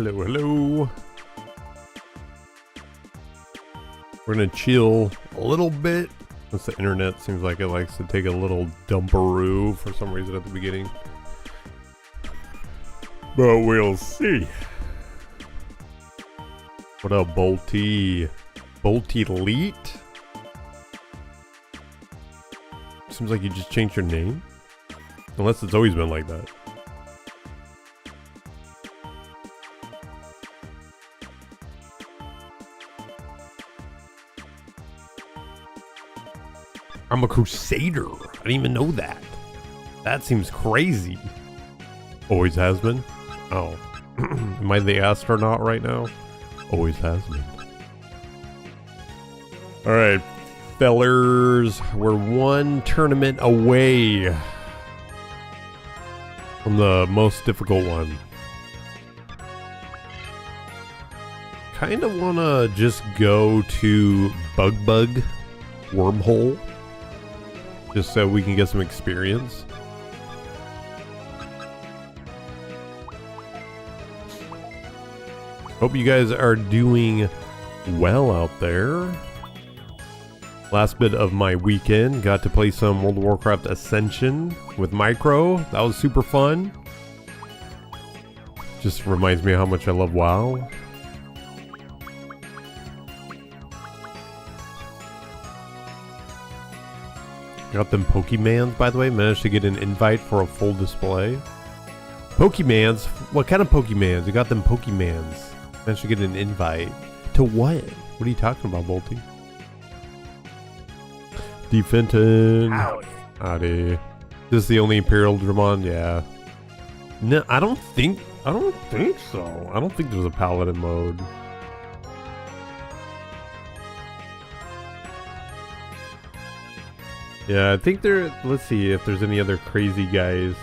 Hello, hello. We're gonna chill a little bit. Since the internet seems like it likes to take a little dumperoo for some reason at the beginning. But we'll see. What up, Bolty? Bolty Elite? Seems like you just changed your name. Unless it's always been like that. I'm a crusader. I didn't even know that. That seems crazy. Always has been? Oh. Am I the astronaut right now? Always has been. Alright, fellers. We're one tournament away from the most difficult one. Kinda wanna just go to BugBug wormhole. Just so we can get some experience. Hope you guys are doing well out there. Last bit of my weekend. Got to play some World of Warcraft Ascension with Micro. That was super fun. Just reminds me how much I love WoW. Got them Pokemans, by the way. Managed to get an invite for a full display. Pokemans? What kind of Pokemans? You got them Pokemans. Managed to get an invite. To what? What are you talking about, Bolty? Defenton. Howdy. This is the only Imperial Dramon? Yeah. No, I don't think so. I don't think there's a Paladin mode. Yeah, I think there... Let's see if there's any other crazy guys.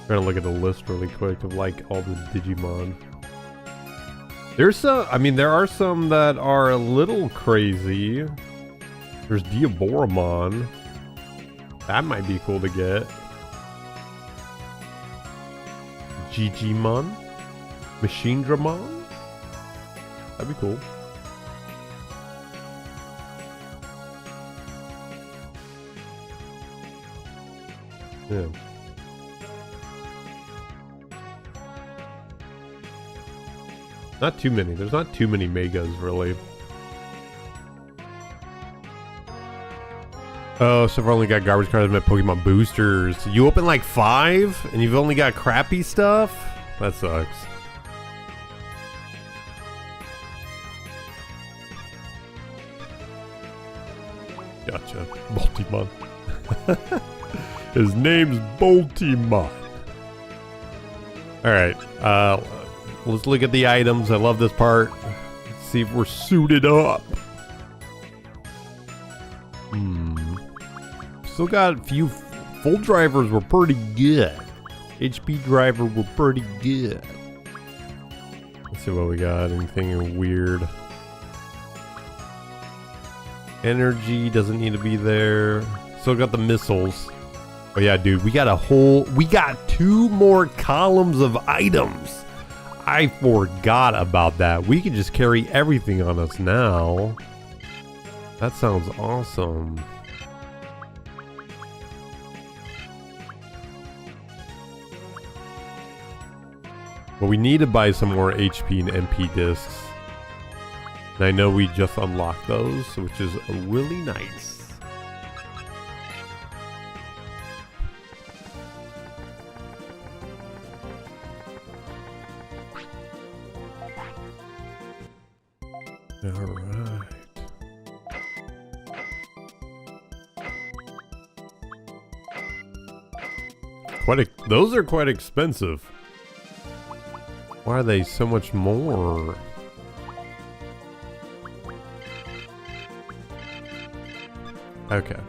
Trying to look at the list really quick of like all the Digimon. There's some, I mean, there are some that are a little crazy. There's Diaboromon. That might be cool to get. Digimon? Machine Dramon? That'd be cool. Yeah. Not too many. There's not too many megas, really. Oh, so I've only got garbage cards in my Pokemon boosters. You open like 5 and you've only got crappy stuff? That sucks. Gotcha. Boltimon. His name's Boltimon. Alright, let's look at the items. I love this part. Let's see if we're suited up. Still got a few full drivers were pretty good. HP driver were pretty good. Let's see what we got. Anything weird? Energy doesn't need to be there. Still got the missiles. Oh yeah, dude, we got 2 more columns of items. I forgot about that. We can just carry everything on us now. That sounds awesome. But we need to buy some more HP and MP discs. And I know we just unlocked those, which is really nice. Alright. Those are quite expensive. Why are they so much more? Okay.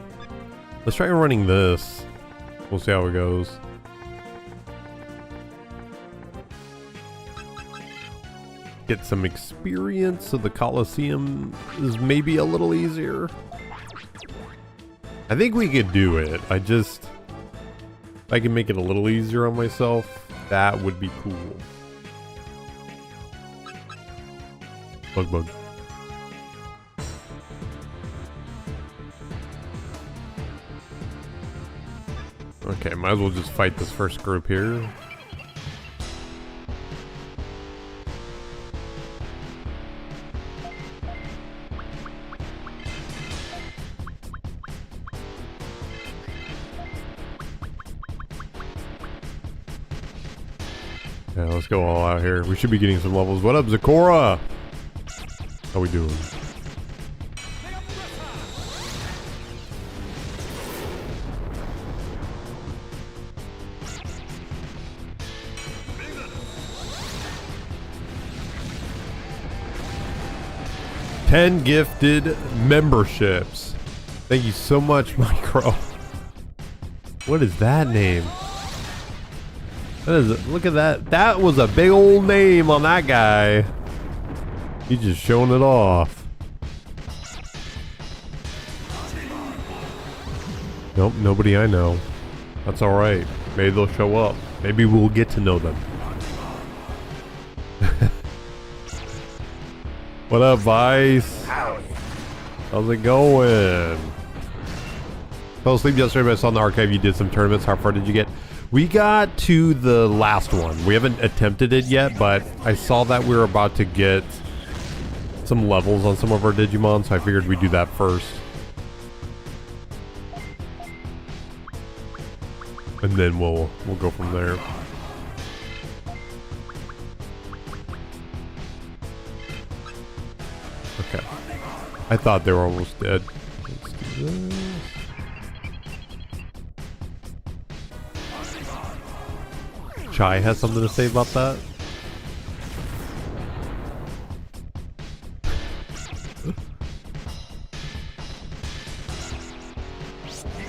Let's try running this. We'll see how it goes. get some experience so the Coliseum is maybe a little easier. I think we could do it. If I can make it a little easier on myself, that would be cool. BugBug. Okay, might as well just fight this first group here. Yeah, let's go all out here. We should be getting some levels. What up, Zakora? How we doing? $10 gifted memberships. Thank you so much, Micro. What is that name? That is, look at that. That was a big old name on that guy. He's just showing it off. Nope, nobody I know. That's alright. Maybe they'll show up. Maybe we'll get to know them. What up, Vice? How's it going? Fell asleep yesterday, but I saw in the archive you did some tournaments. How far did you get? We got to the last one. We haven't attempted it yet, but I saw that we were about to get some levels on some of our Digimon, so I figured we'd do that first. And then we'll go from there. Okay. I thought they were almost dead. Let's do this. Chai has something to say about that.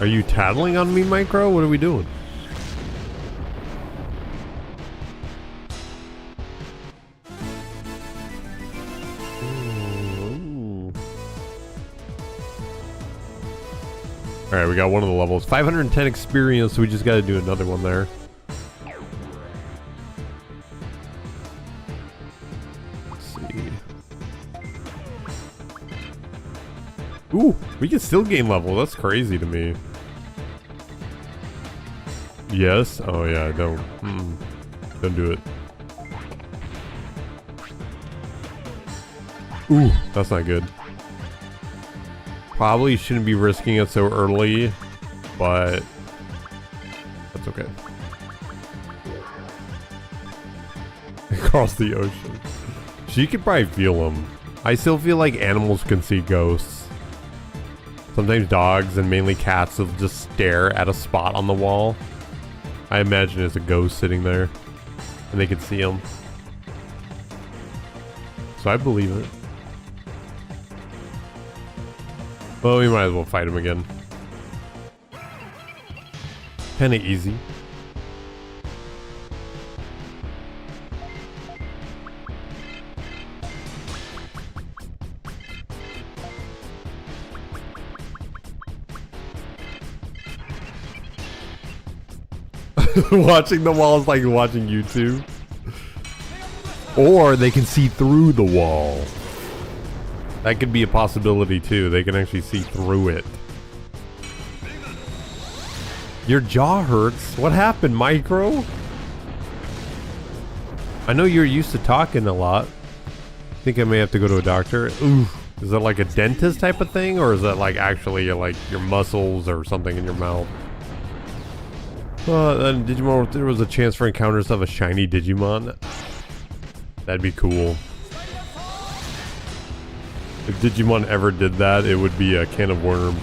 Are you tattling on me, Micro? What are we doing? Alright, we got one of the levels. 510 experience, so we just got to do another one there. Ooh, we can still gain level. That's crazy to me. Yes? Oh yeah, don't. Don't do it. Ooh, that's not good. Probably shouldn't be risking it so early, but that's okay. Across the ocean. She could probably feel them. I still feel like animals can see ghosts. Sometimes dogs and mainly cats will just stare at a spot on the wall. I imagine it's a ghost sitting there and they can see them. So I believe it. Well, we might as well fight him again. Kinda easy. Watching the wall is like watching YouTube. Or they can see through the wall. That could be a possibility too. They can actually see through it. Your jaw hurts. What happened, Micro? I know you're used to talking a lot. Think I may have to go to a doctor. Ooh. Is that like a dentist type of thing? Or is that like actually like your muscles or something in your mouth? Then Digimon, if there was a chance for encounters of a shiny Digimon, that'd be cool. If Digimon ever did that, it would be a can of worms.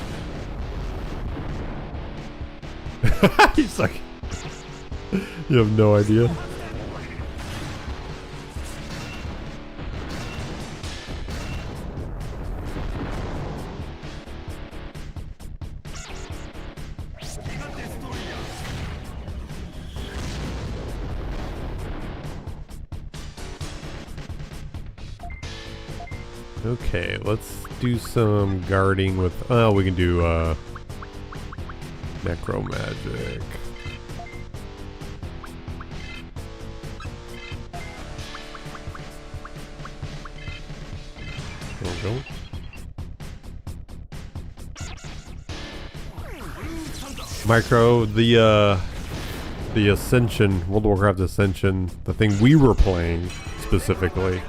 He's like, you have no idea. Okay, let's do some guarding with... Oh, we can do necromagic. There we go. Micro, the Ascension, World of Warcraft Ascension, the thing we were playing specifically.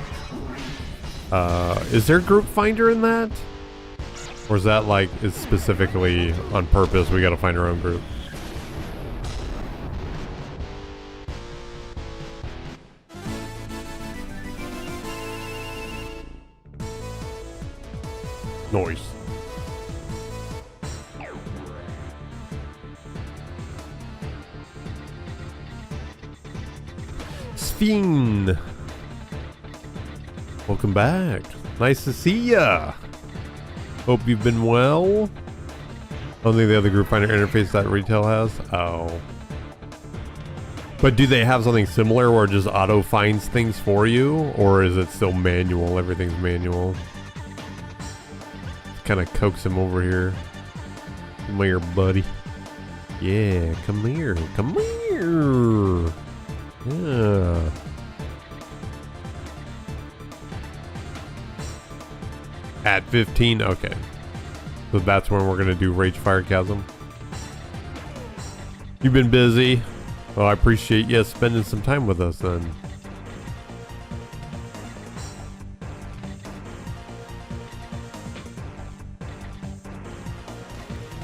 Is there group finder in that? Or is that like, it's specifically on purpose, we gotta find our own group? Noise. Sphene. Welcome back. Nice to see ya. Hope you've been well. I don't think the other group finder interface that retail has. Oh. But do they have something similar where it just auto finds things for you? Or is it still manual? Everything's manual. Kind of coax him over here. Come here, buddy. Yeah, come here. Come here. Yeah. At 15? Okay. So that's when we're going to do Rage Fire Chasm. You've been busy. Well, I appreciate you spending some time with us then.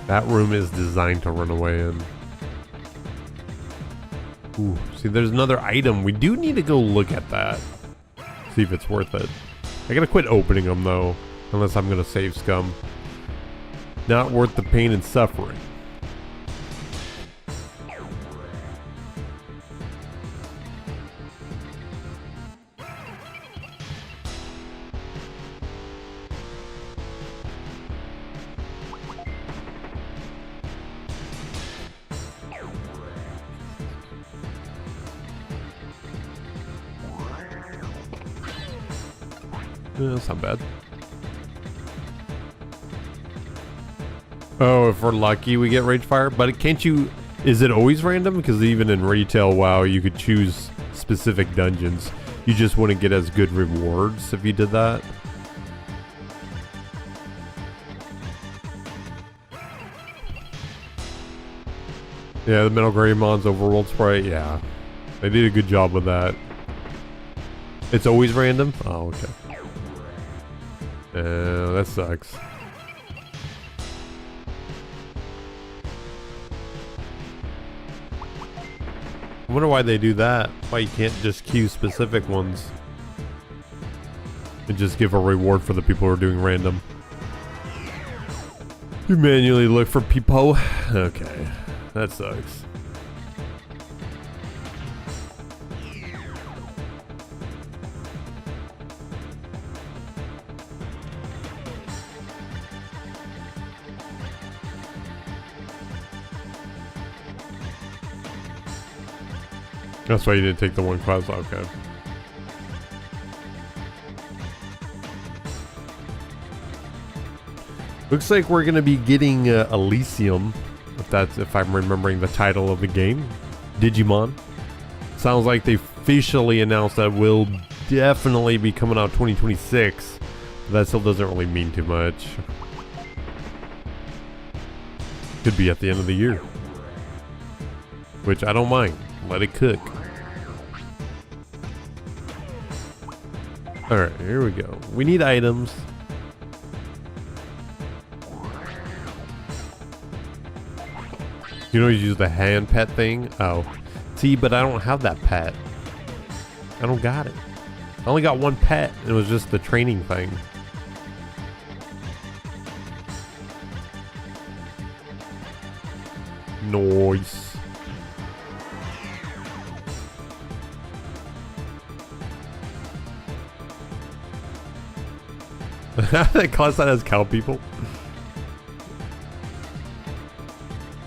That room is designed to run away in. Ooh, see, there's another item. We do need to go look at that. See if it's worth it. I gotta quit opening them though, unless I'm gonna save scum. Not worth the pain and suffering. That's not bad. Oh, if we're lucky we get Rage Fire. But can't you... Is it always random? Because even in retail WoW you could choose specific dungeons. You just wouldn't get as good rewards if you did that. Yeah, the Metal Greymon's overworld sprite. Yeah. They did a good job with that. It's always random? Oh, okay. That sucks. I wonder why they do that. Why you can't just queue specific ones. And just give a reward for the people who are doing random. You manually look for people. Okay. That sucks. That's why you didn't take the one class. Okay. Looks like we're gonna be getting Elysium, if I'm remembering the title of the game, Digimon. Sounds like they officially announced that will definitely be coming out 2026. But that still doesn't really mean too much. Could be at the end of the year, which I don't mind. Let it cook. Alright, here we go. We need items. You know, you use the hand pet thing. Oh, see, but I don't have that pet. I don't got it. I only got one pet. It was just the training thing. Nice. That class that has cow people.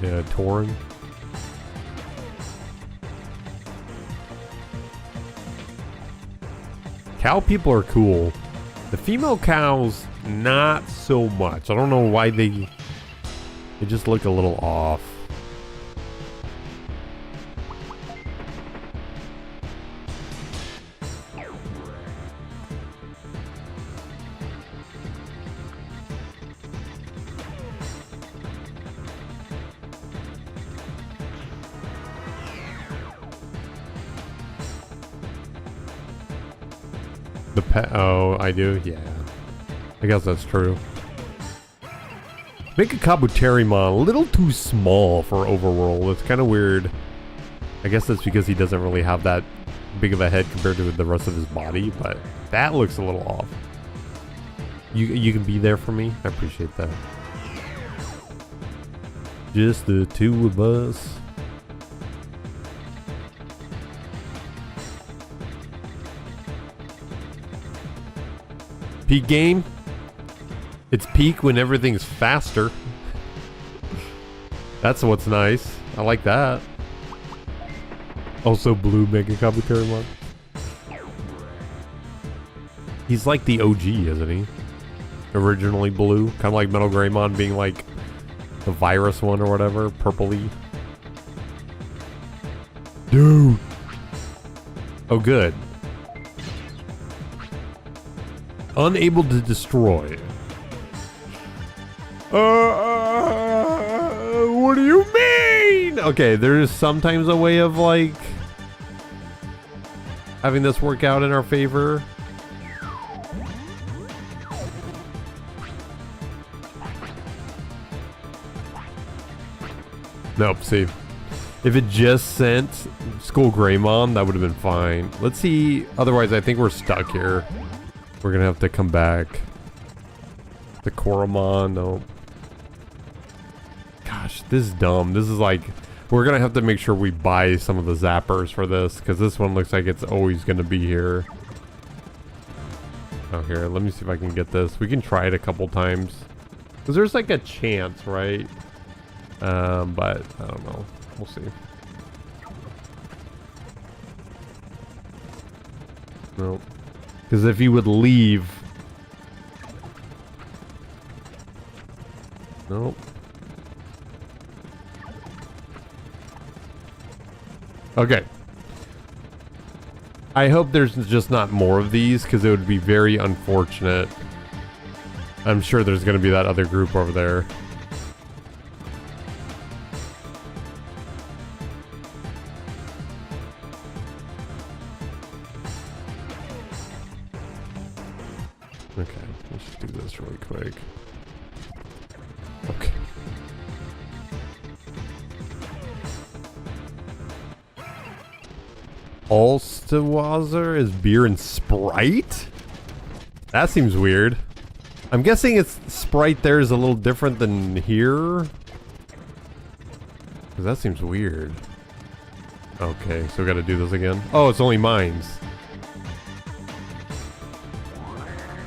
Yeah, Tauren. Cow people are cool. The female cows, not so much. I don't know why they just look a little off. The pet, oh, I do? Yeah. I guess that's true. Make a Kabuterimon a little too small for Overworld. It's kind of weird. I guess that's because he doesn't really have that big of a head compared to the rest of his body, but that looks a little off. You can be there for me? I appreciate that. Just the two of us. Peak game? It's peak when everything's faster. That's what's nice. I like that. Also blue Mega Kabuterimon. He's like the OG, isn't he? Originally blue. Kind of like Metal Greymon being like the virus one or whatever. Purpley. Dude. Oh, good. Unable to destroy. What do you mean? Okay, there's sometimes a way of like having this work out in our favor. Nope, see. If it just sent Skull Greymon, that would have been fine. Let's see. Otherwise, I think we're stuck here. We're gonna have to come back. The Koromon, no. Gosh, this is dumb. This is like, we're gonna have to make sure we buy some of the zappers for this, because this one looks like it's always gonna be here. Oh, here, let me see if I can get this. We can try it a couple times. Because there's like a chance, right? But I don't know. We'll see. Nope. Because if he would leave... Nope. Okay. I hope there's just not more of these, because it would be very unfortunate. I'm sure there's going to be that other group over there. Okay, let's just do this really quick. Okay. Alstawazzer is beer and Sprite? That seems weird. I'm guessing it's Sprite there is a little different than here. Because that seems weird. Okay, so we gotta do this again. Oh, it's only mines.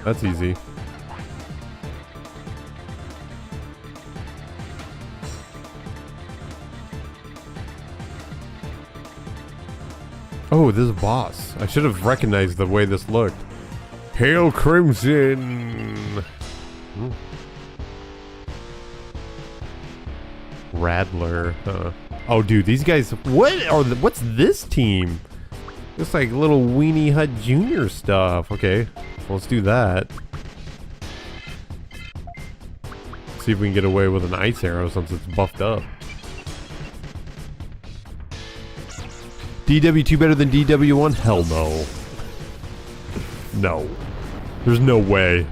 That's easy. Oh, this is a boss. I should have recognized the way this looked. Hail Crimson! Ooh. Rattler. Oh, dude, these guys... What's this team? It's like little Weenie Hut Jr. stuff. Okay, well, let's do that. See if we can get away with an ice arrow since it's buffed up. DW2 better than DW1? Hell no. No. There's no way.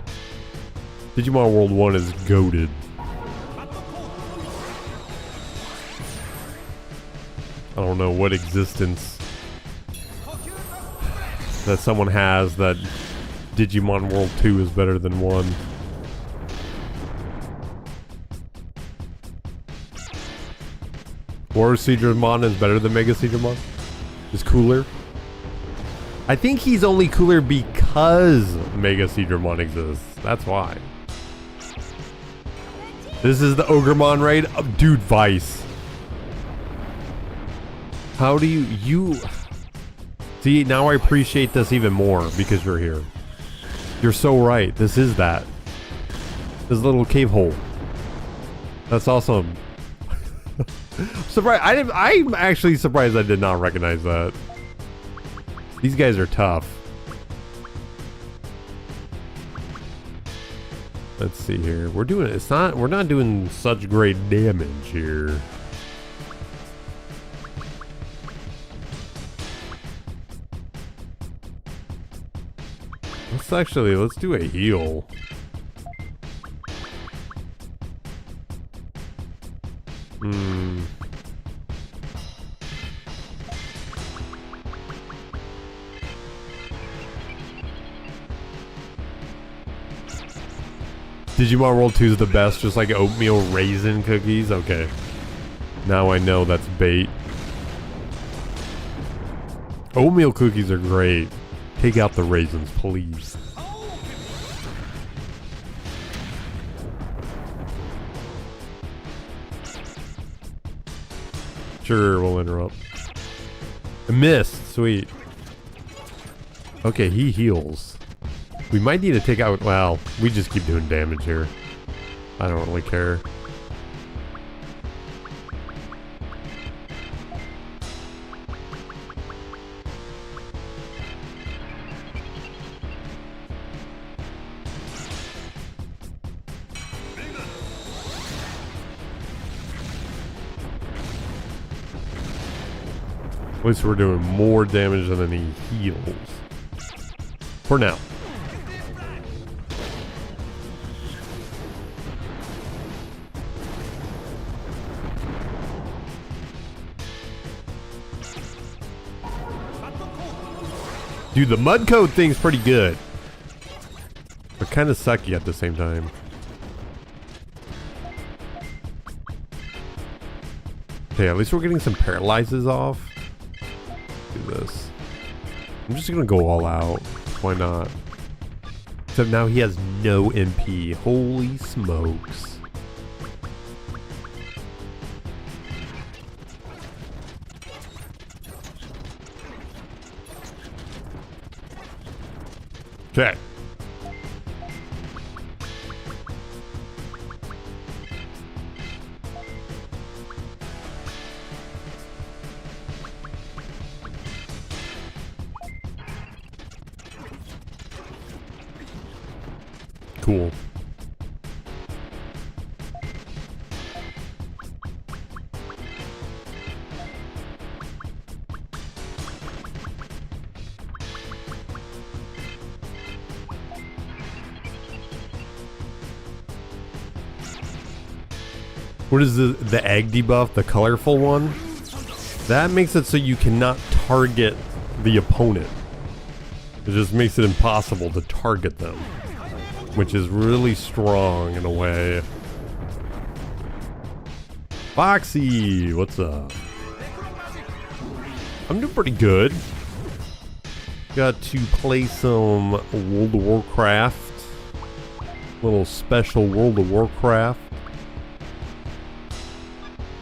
Digimon World 1 is goated. I don't know what existence that someone has that Digimon World 2 is better than 1. War Seedramon is better than Mega Seedramon? Is cooler? I think he's only cooler because Mega Seedramon exists. That's why. This is the Ogremon raid? Oh, dude, Vice. How do you... See, now I appreciate this even more because you're here. You're so right. This is that. This little cave hole. That's awesome. Surprised. I'm actually surprised I did not recognize that. These guys are tough. Let's see here. We're not doing such great damage here. Let's do a heal. Digimon World 2 is the best, just like oatmeal raisin cookies. Okay. Now I know that's bait. Oatmeal cookies are great. Take out the raisins, please. Sure, we'll interrupt. I missed. Sweet. Okay, he heals. We might need to take out... Well, we just keep doing damage here. I don't really care. At least we're doing more damage than he heals. For now. Dude, the mud code thing's pretty good. But kind of sucky at the same time. Okay, at least we're getting some paralyzes off. Do this. I'm just gonna go all out. Why not? Except now he has no MP. Holy smokes. Okay. Cool. What is the egg debuff? The colorful one? That makes it so you cannot target the opponent. It just makes it impossible to target them. Which is really strong in a way. Foxy, what's up? I'm doing pretty good. Got to play some World of Warcraft. Little special World of Warcraft.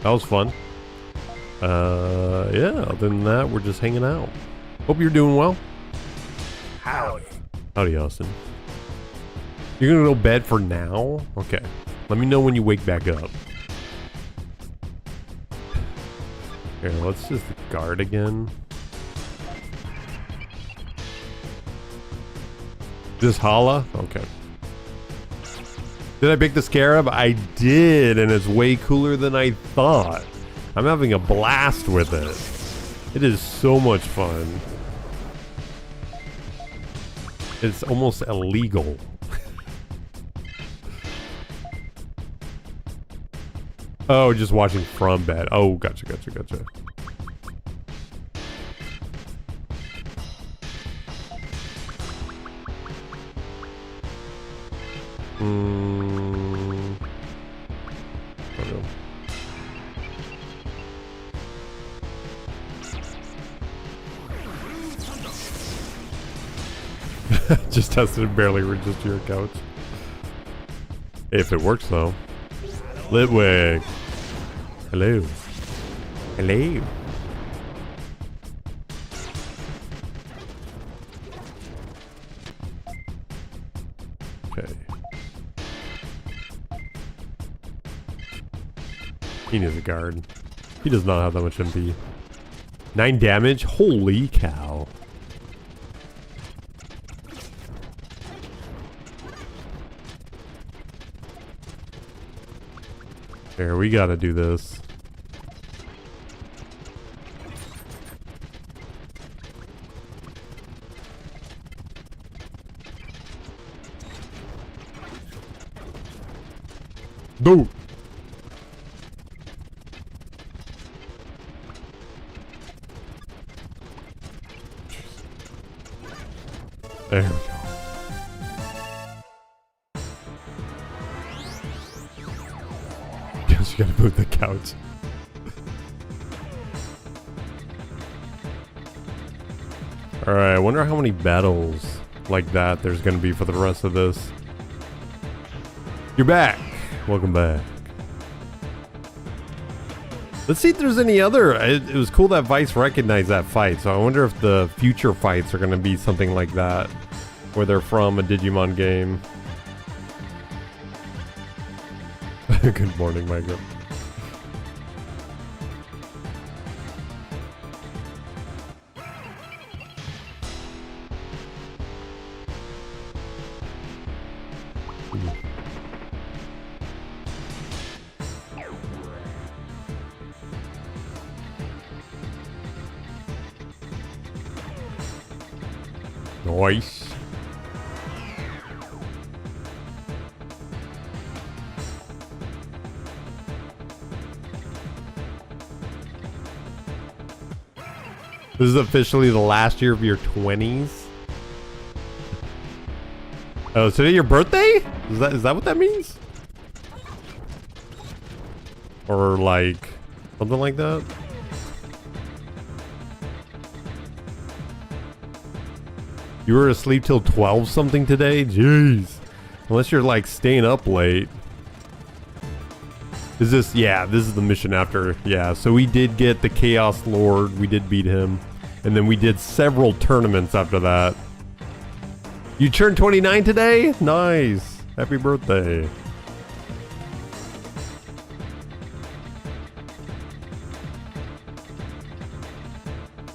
That was fun. Yeah, other than that, we're just hanging out. Hope you're doing well. Howdy. Howdy, Austin. You're gonna go to bed for now? Okay. Let me know when you wake back up. Here, let's just guard again. This Hala? Okay. Did I pick the Scarab? I did, and it's way cooler than I thought. I'm having a blast with it. It is so much fun. It's almost illegal. Oh, just watching from bed. Oh, gotcha. Just tested and barely reached your couch. If it works though. Litwig. Hello. Hello. He needs a guard. He does not have that much MP. 9 damage? Holy cow. There, we gotta do this. No! There we go. Guess you gotta move the couch. Alright, I wonder how many battles like that there's gonna be for the rest of this. You're back! Welcome back. Let's see if there's any other. It was cool that Vice recognized that fight, so I wonder if the future fights are going to be something like that, where they're from a Digimon game. Good morning, Michael. Nice. This is officially the last year of your 20s. Oh, is today your birthday? Is that what that means? Or like something like that? You were asleep till 12 something today? Jeez. Unless you're like staying up late. Is this, yeah, this is the mission after, yeah. So we did get the Chaos Lord, we did beat him. And then we did several tournaments after that. You turned 29 today? Nice. Happy birthday.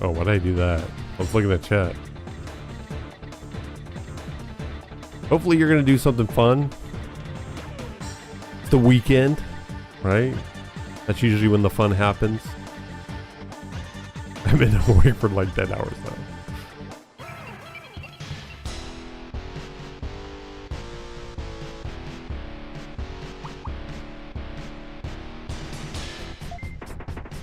Oh, why'd I do that? Let's look at the chat. Hopefully you're gonna do something fun. It's the weekend, right? That's usually when the fun happens. I've been awake for like 10 hours now.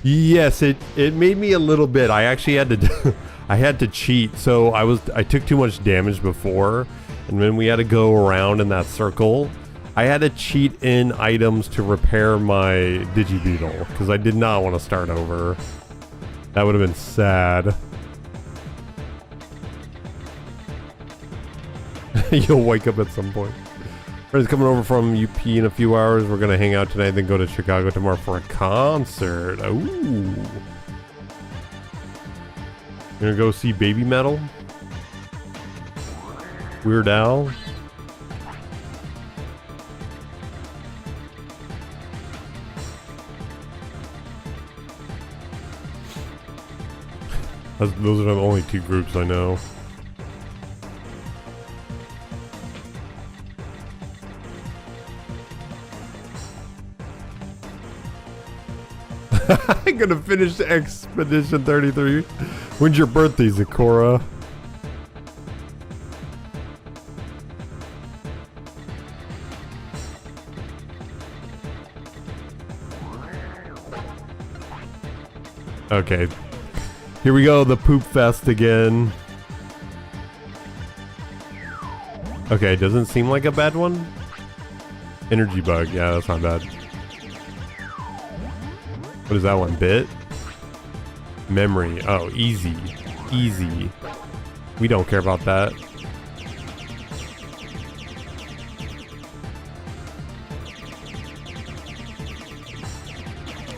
Yes, it made me a little bit. I actually had to I had to cheat. So I took too much damage before. And when we had to go around in that circle, I had to cheat in items to repair my Digibeetle because I did not want to start over. That would have been sad. You'll wake up at some point. Friends coming over from UP in a few hours. We're going to hang out tonight, then go to Chicago tomorrow for a concert. Ooh. Gonna go see Baby Metal. Weird Al. Those are the only 2 groups I know. I'm gonna finish Expedition 33. When's your birthday, Zakora? Okay. Here we go, the poop fest again. Okay, doesn't seem like a bad one. Energy bug, yeah, that's not bad. What is that one? Bit? Memory. Oh, easy. Easy. We don't care about that.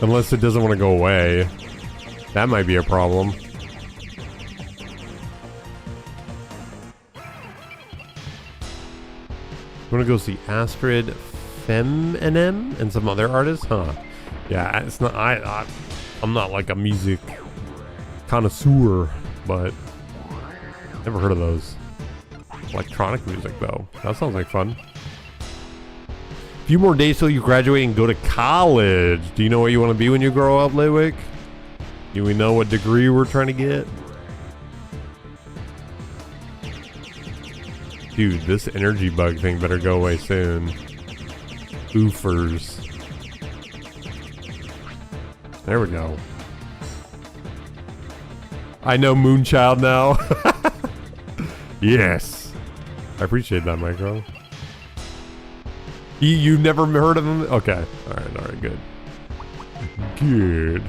Unless it doesn't want to go away. That might be a problem. You want to go see Astrid Feminem and some other artists? Huh. Yeah, it's not. I'm not like a music connoisseur, but never heard of those. Electronic music though. That sounds like fun. A few more days till you graduate and go to college. Do you know what you want to be when you grow up, Lidwick? Do we know what degree we're trying to get? Dude, this energy bug thing better go away soon. Oofers. There we go. I know Moonchild now. Yes. I appreciate that, Micro. You never heard of him? Okay. Alright, good. Good.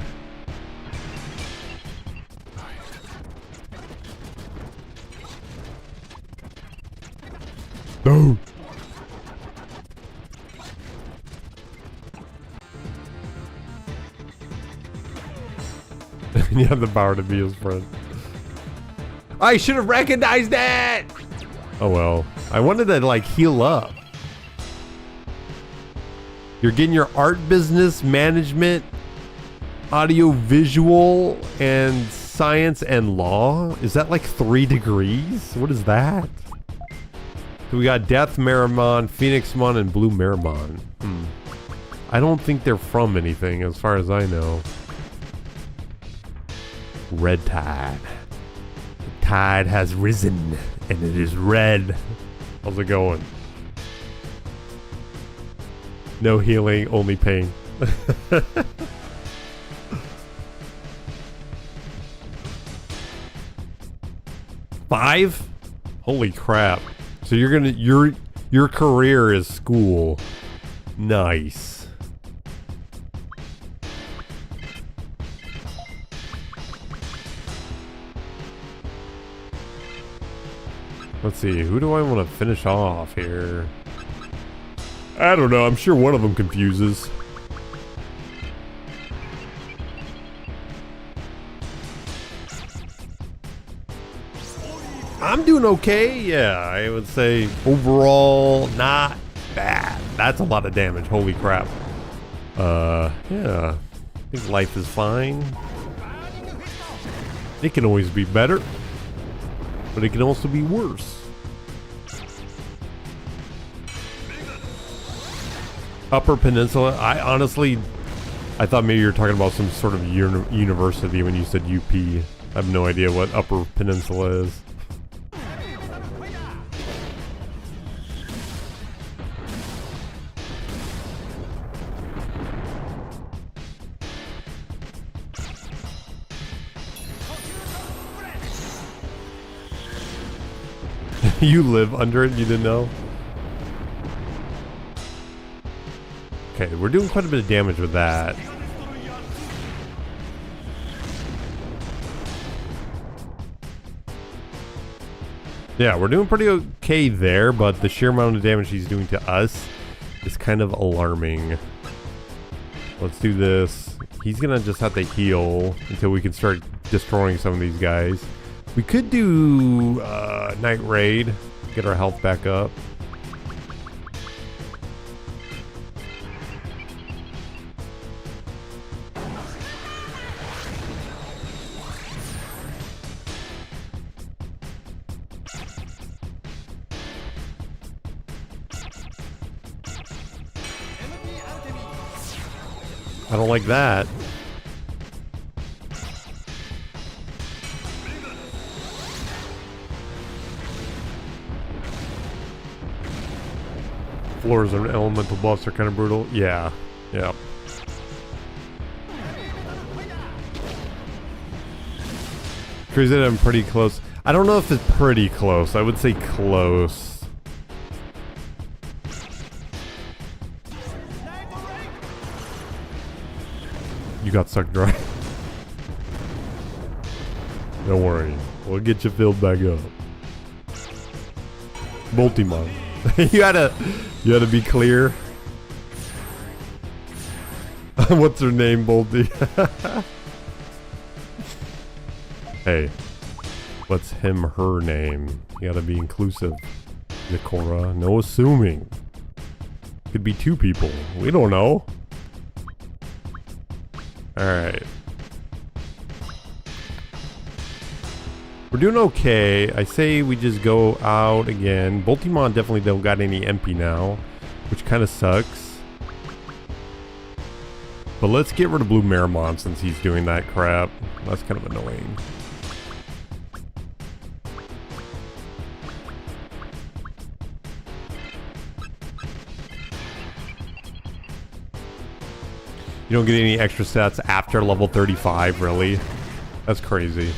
No. You have the power to be his friend. I should have recognized that! Oh well. I wanted to like heal up. You're getting your art business, management, audio visual, and science and law? Is that like 3 degrees? What is that? So we got Death Marimon, Phoenixmon, and Blue Marimon. I don't think they're from anything as far as I know. Red Tide. The tide has risen, and it is red. How's it going? No healing, only pain. Five? Holy crap. So you're gonna your career is school. Nice. Let's see, who do I want to finish off here? I don't know, I'm sure one of them confuses. I'm doing okay, yeah, I would say overall not bad. That's a lot of damage, holy crap. Yeah, I think life is fine. It can always be better, but it can also be worse. Upper Peninsula, I thought maybe you were talking about some sort of university when you said UP. I have no idea what Upper Peninsula is. You live under it, you didn't know? Okay, we're doing quite a bit of damage with that. Yeah, we're doing pretty okay there, but the sheer amount of damage he's doing to us is kind of alarming. Let's do this. He's gonna just have to heal until we can start destroying some of these guys. We could do Night Raid, get our health back up. I don't like that. Floors and elemental buffs are kind of brutal. Yeah. Yeah. Cruising, I'm pretty close. I don't know if it's pretty close. I would say close. You got sucked dry. Don't worry. We'll get you filled back up. Multimon. you had to be clear. What's her name, Bolty? Hey, what's her name? You gotta be inclusive, Nikora. No assuming. Could be 2 people. We don't know. Alright. We're doing okay. I say we just go out again. Boltimon definitely don't got any MP now, which kind of sucks. But let's get rid of Blue Marimon since he's doing that crap. That's kind of annoying. You don't get any extra sets after level 35, really? That's crazy.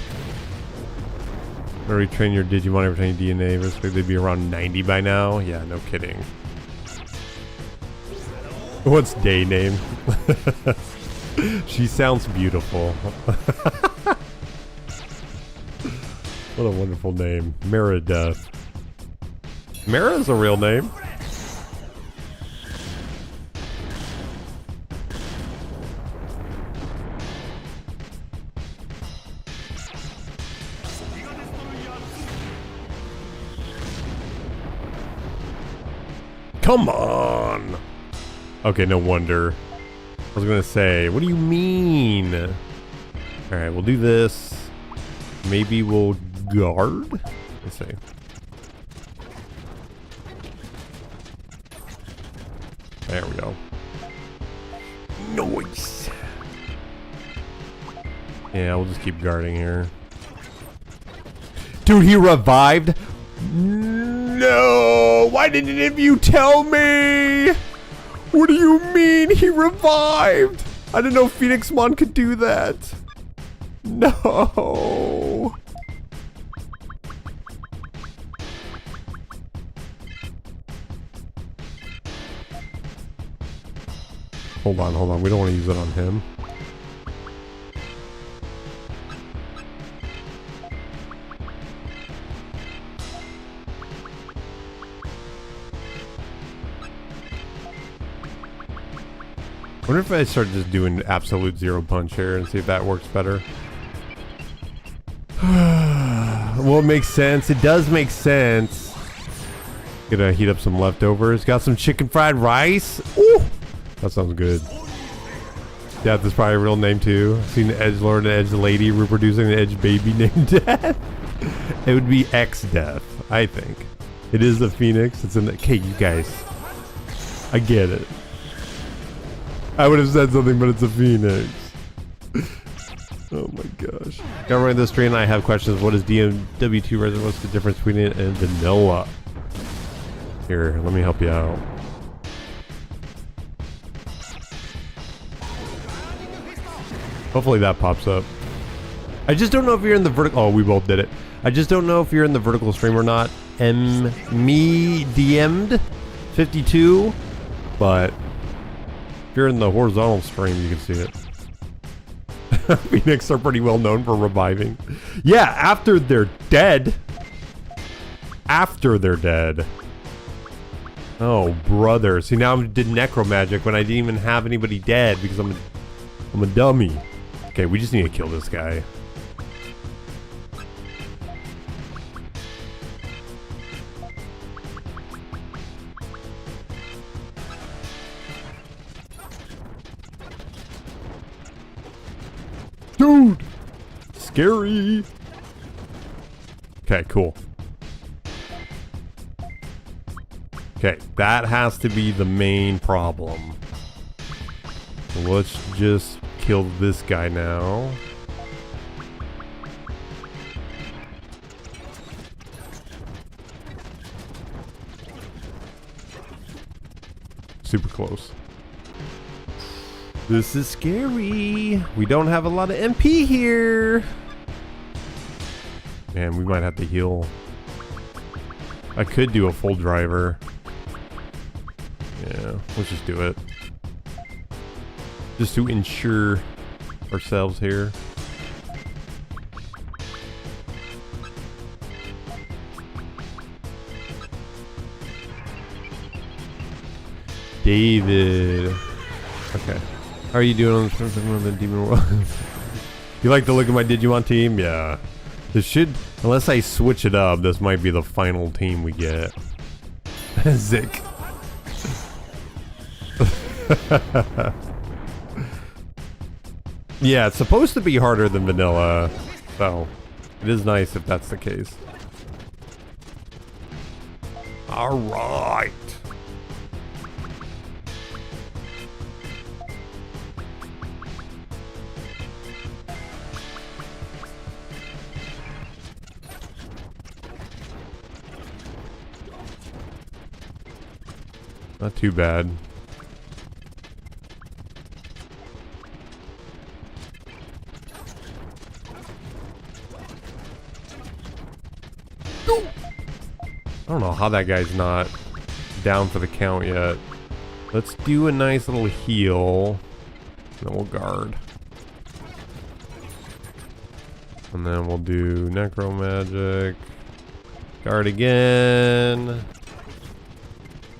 Already train your Digimon every time you DNA. Basically, they'd be around 90 by now. Yeah, no kidding. What's Day name? She sounds beautiful. What a wonderful name. Meredith. Mara's a real name. Come on! Okay, no wonder. I was gonna say, what do you mean? Alright, we'll do this. Maybe we'll guard? Let's see. There we go. Nice! Yeah, we'll just keep guarding here. Dude, he revived? No! Why didn't you tell me? What do you mean he revived? I didn't know Phoenixmon could do that. No. Hold on. We don't want to use it on him. I wonder if I start just doing absolute zero punch here and see if that works better. Well, it makes sense. It does make sense. Gonna heat up some leftovers. Got some chicken fried rice. Ooh, that sounds good. Death is probably a real name too. I've seen the Edgelord and Edge Lady reproducing the Edge baby named Death. It would be X Death, I think. It is the Phoenix. It's in the... Okay, you guys. I get it. I would have said something, but it's a Phoenix. Oh my gosh. Got running this train. I have questions. What is DMW2 resin? What's the difference between it and vanilla? Here, let me help you out. Hopefully that pops up. I just don't know if you're in the vertical. Oh, we both did it. I just don't know if you're in the vertical stream or not. Me DM'd 52, but if you're in the horizontal stream, you can see it. Phoenix are pretty well known for reviving. Yeah, after they're dead. After they're dead. Oh, brother. See, now I did necromagic when I didn't even have anybody dead because I'm a dummy. Okay, we just need to kill this guy. Dude! Scary! Okay, cool. Okay, that has to be the main problem. So let's just kill this guy now. Super close. This is scary. We don't have a lot of MP here. Man, we might have to heal. I could do a full driver. Yeah, let's just do it. Just to ensure ourselves here. David. Okay. How are you doing on the Demon World? You like the look of my Digimon team? Yeah. This should, unless I switch it up, this might be the final team we get. Zick. Yeah, it's supposed to be harder than vanilla, so it is nice if that's the case. Alright. Not too bad. I don't know how that guy's not down for the count yet. Let's do a nice little heal. Then we'll guard. And then we'll do necro magic. Guard again.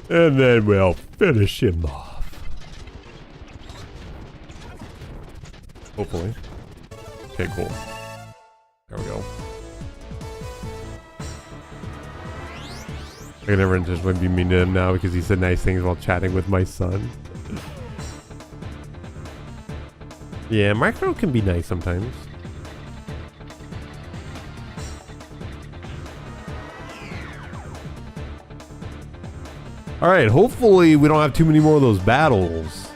And then we'll finish him off. Hopefully. Okay, cool. There we go. I can never intentionally be mean to him now because he said nice things while chatting with my son. Yeah, micro can be nice sometimes. Alright, hopefully we don't have too many more of those battles.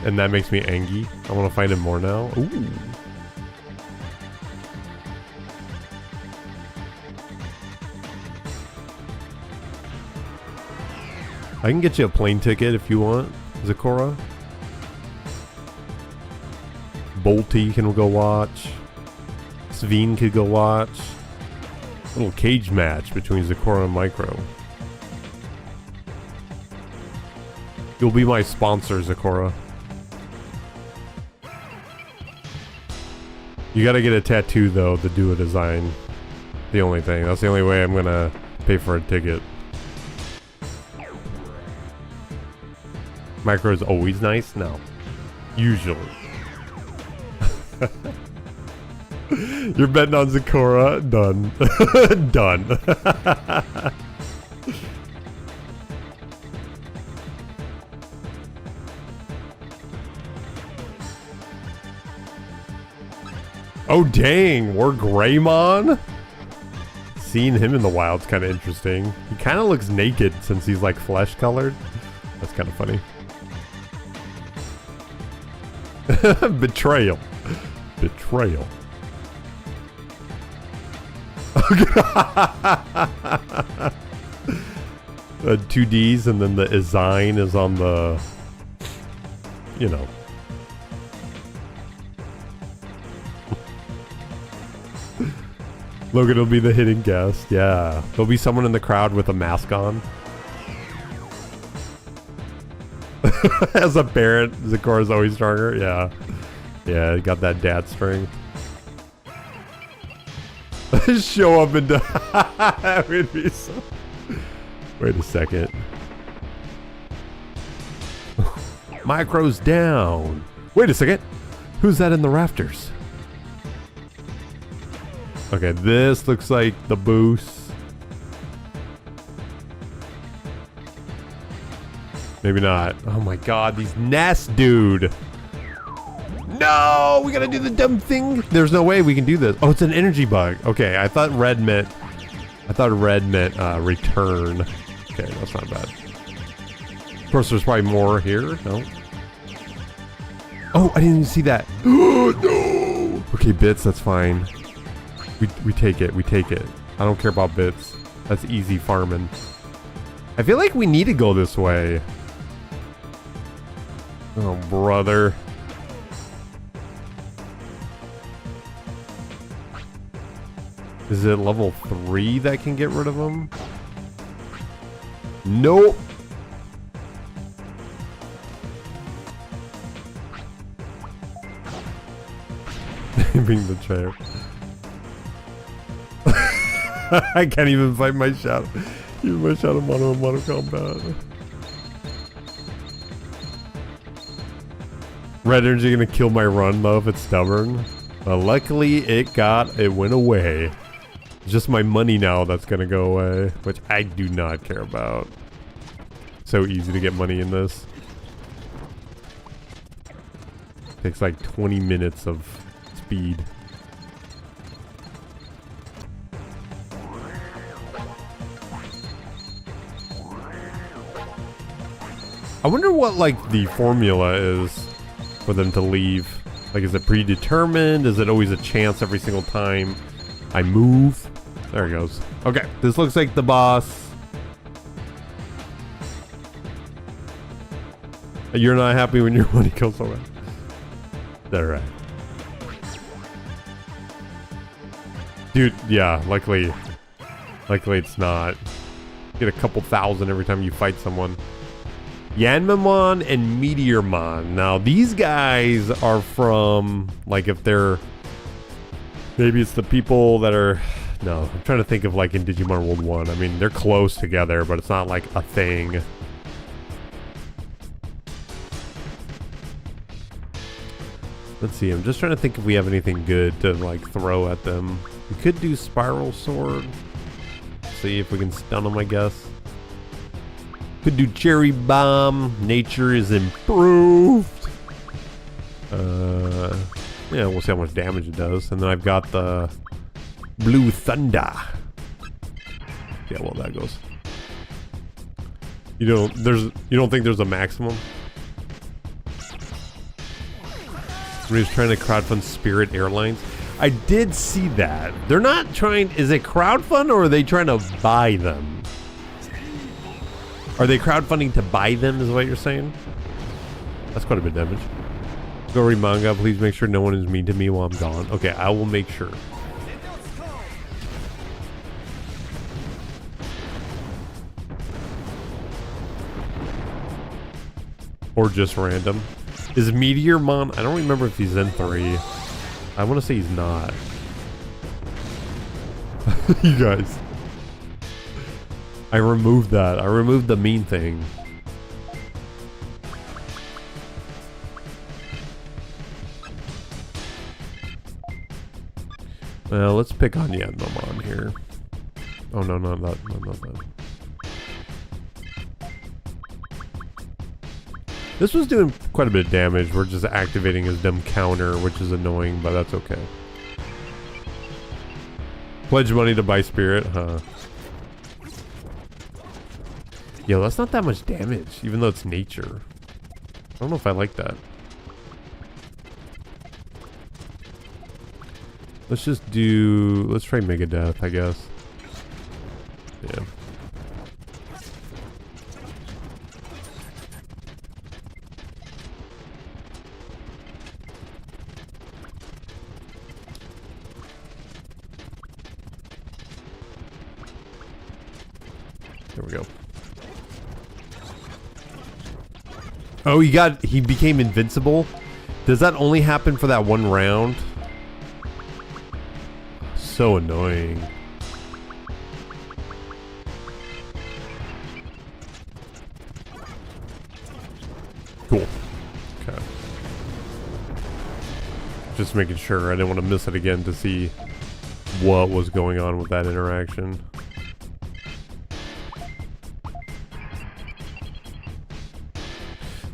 And that makes me angry. I want to fight him more now. Ooh. I can get you a plane ticket if you want, Zakora. Bolty can go watch. Sveen could go watch. Little cage match between Zakora and Micro. You'll be my sponsor, Zakora. You gotta get a tattoo though, the Duo design. The only thing. That's the only way I'm gonna pay for a ticket. Micro is always nice? No. Usually. You're betting on Zakora? Done. Done. Oh dang, we're Greymon? Seeing him in the wild's kind of interesting. He kind of looks naked since he's like flesh colored. That's kind of funny. Betrayal. Betrayal. Two D's and then the design is on the, you know. Logan will be the hidden guest. Yeah. There'll be someone in the crowd with a mask on. As a parent, Zakora's always stronger. Yeah. Yeah, got that dad strength. Show up and die. That would be so... Wait a second. Micro's down. Wait a second. Who's that in the rafters? Okay, this looks like the boost. Maybe not. Oh my god, these nests, dude. No, we gotta do the dumb thing. There's no way we can do this. Oh, it's an energy bug. Okay, I thought red meant return. Okay, that's not bad. Of course, there's probably more here. No. Oh, I didn't even see that. No. Okay, bits. That's fine. We take it. We take it. I don't care about bits. That's easy farming. I feel like we need to go this way. Oh, brother. Is it level 3 that can get rid of them? Nope. Being the chair. I can't even fight my shadow. Even my shadow mono combat. Red energy gonna kill my run though if it's stubborn. Luckily it went away. It's just my money now that's gonna go away, which I do not care about. So easy to get money in this. Takes like 20 minutes of speed. I wonder what like the formula is for them to leave. Like, is it predetermined? Is it always a chance every single time I move? There he goes. Okay, this looks like the boss. You're not happy when your money kills someone. Alright. Dude, yeah, luckily it's not. Get a couple thousand every time you fight someone. Yanmamon and Meteormon. Now, these guys are from, like, if they're... Maybe it's the people that are... No, I'm trying to think of, like, in Digimon World 1. I mean, they're close together, but it's not, like, a thing. Let's see, I'm just trying to think if we have anything good to, like, throw at them. We could do Spiral Sword. See if we can stun them, I guess. Could do Cherry Bomb. Nature is improved. Yeah, we'll see how much damage it does. And then I've got the Blue Thunder. Yeah, well, that goes. You don't think there's a maximum? Somebody's trying to crowdfund Spirit Airlines. I did see that. They're not trying... Is it crowdfund or are they trying to buy them? Are they crowdfunding to buy them, is what you're saying? That's quite a bit of damage. Gory Manga, please make sure no one is mean to me while I'm gone. Okay, I will make sure. Or just random. Is Meteormon... I don't remember if he's in 3. I want to say he's not. You guys. I removed that. I removed the mean thing. Well, let's pick on Yanmamon here. Oh, no, not that. This was doing quite a bit of damage. We're just activating his dumb counter, which is annoying, but that's okay. Pledge money to buy spirit, huh? Yo, that's not that much damage, even though it's nature. I don't know if I like that. Let's just do... Let's try Mega Death, I guess. Yeah. There we go. Oh, he became invincible? Does that only happen for that one round? So annoying. Cool. Okay. Just making sure. I didn't want to miss it again to see what was going on with that interaction.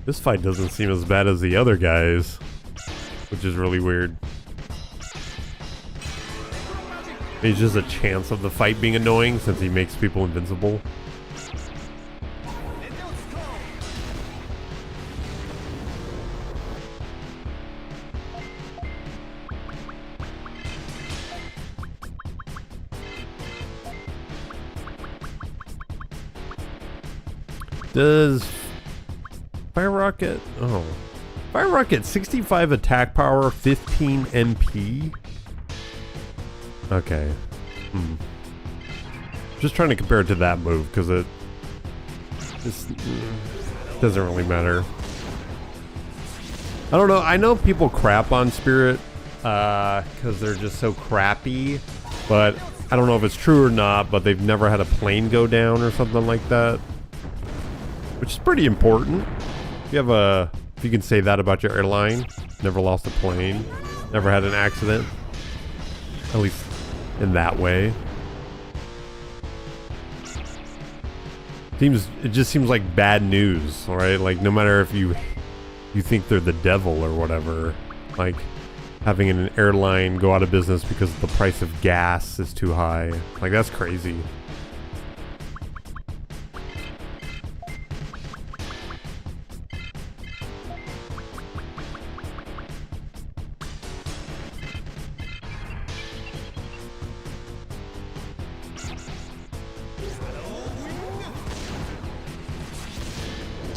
This fight doesn't seem as bad as the other guys, which is really weird. It's just a chance of the fight being annoying since he makes people invincible. Does Fire Rocket... Oh. Fire Rocket, 65 attack power, 15 MP? Okay. Just trying to compare it to that move, because it just doesn't really matter. I don't know. I know people crap on Spirit, because they're just so crappy, but I don't know if it's true or not, but they've never had a plane go down or something like that. Which is pretty important. If you can say that about your airline, never lost a plane, never had an accident, at least in that way. It just seems like bad news, right? Like no matter if you you think they're the devil or whatever. Like having an airline go out of business because the price of gas is too high. Like, that's crazy.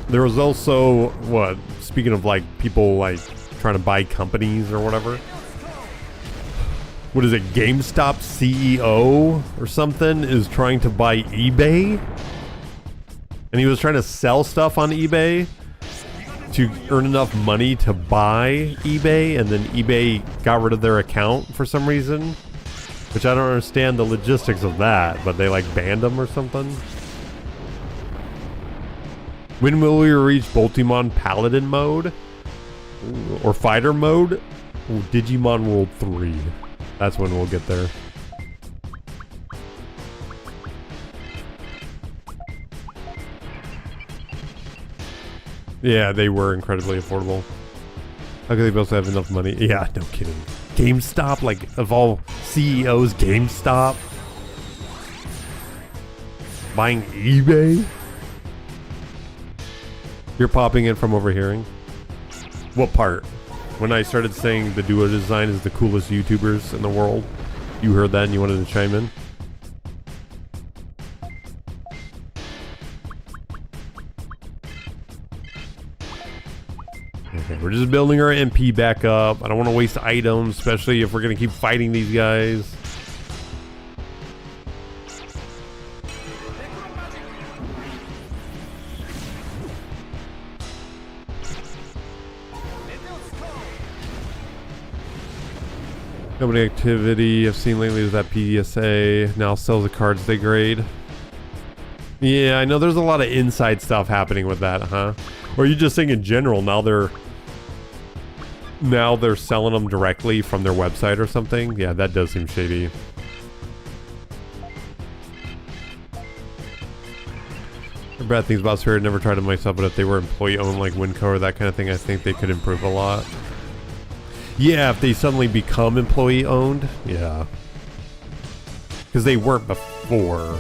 There was also, what, speaking of like people like trying to buy companies or whatever. What is it, GameStop CEO or something is trying to buy eBay? And he was trying to sell stuff on eBay to earn enough money to buy eBay, and then eBay got rid of their account for some reason. Which I don't understand the logistics of that, but they like banned them or something. When will we reach Digimon Paladin mode? Ooh, or Fighter mode? Ooh, Digimon World 3. That's when we'll get there. Yeah, they were incredibly affordable. How could they both have enough money? Yeah, no kidding. GameStop? Like, of all CEOs, GameStop? Buying eBay? You're popping in from overhearing? What part? When I started saying the duo design is the coolest YouTubers in the world, you heard that and you wanted to chime in? Okay, we're just building our MP back up. I don't want to waste items, especially if we're going to keep fighting these guys. Company activity I've seen lately is that PDSA now sells the cards they grade. Yeah, I know there's a lot of inside stuff happening with that, huh? Or are you just saying in general now they're selling them directly from their website or something? Yeah, that does seem shady. Bad things about Spirit, never tried it myself, but if they were employee owned like Winco or that kind of thing, I think they could improve a lot. Yeah, if they suddenly become employee owned, yeah. Because they weren't before.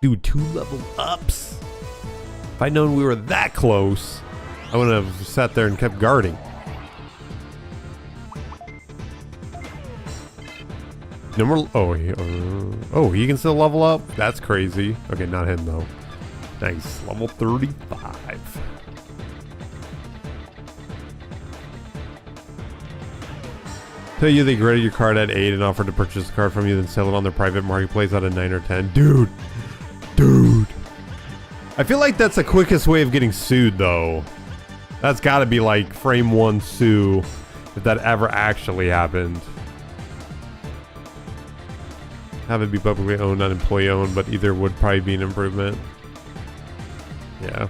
Dude, 2 level ups. If I'd known we were that close, I would have sat there and kept guarding. Number, oh, he can still level up? That's crazy. Okay, not him though. Nice, level 35. Tell you they graded your card at 8 and offered to purchase the card from you, then sell it on their private marketplace at a 9 or 10. Dude. I feel like that's the quickest way of getting sued, though. That's got to be like frame 1 sue, if that ever actually happened. Have it be publicly owned, not employee owned, but either would probably be an improvement. Yeah.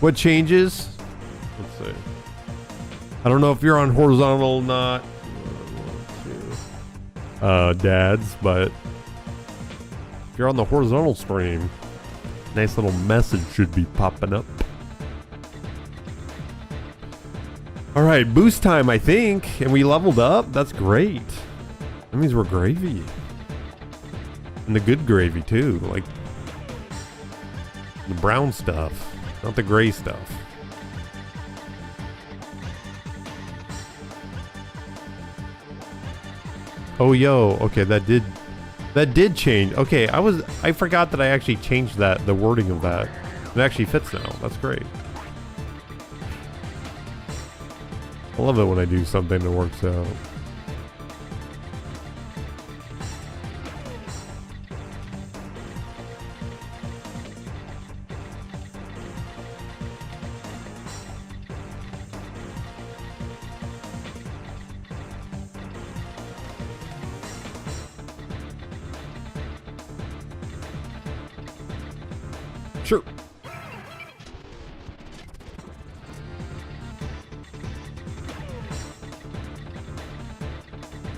What changes? Let's see. I don't know if you're on horizontal or not, dads, but if you're on the horizontal stream, nice little message should be popping up. All right, boost time, I think, and we leveled up. That's great. That means we're gravy, and the good gravy too, like the brown stuff, not the gray stuff. Oh, yo, okay, that did change. Okay, I forgot that I actually changed that, the wording of that. It actually fits now. That's great. I love it when I do something that works out. Sure.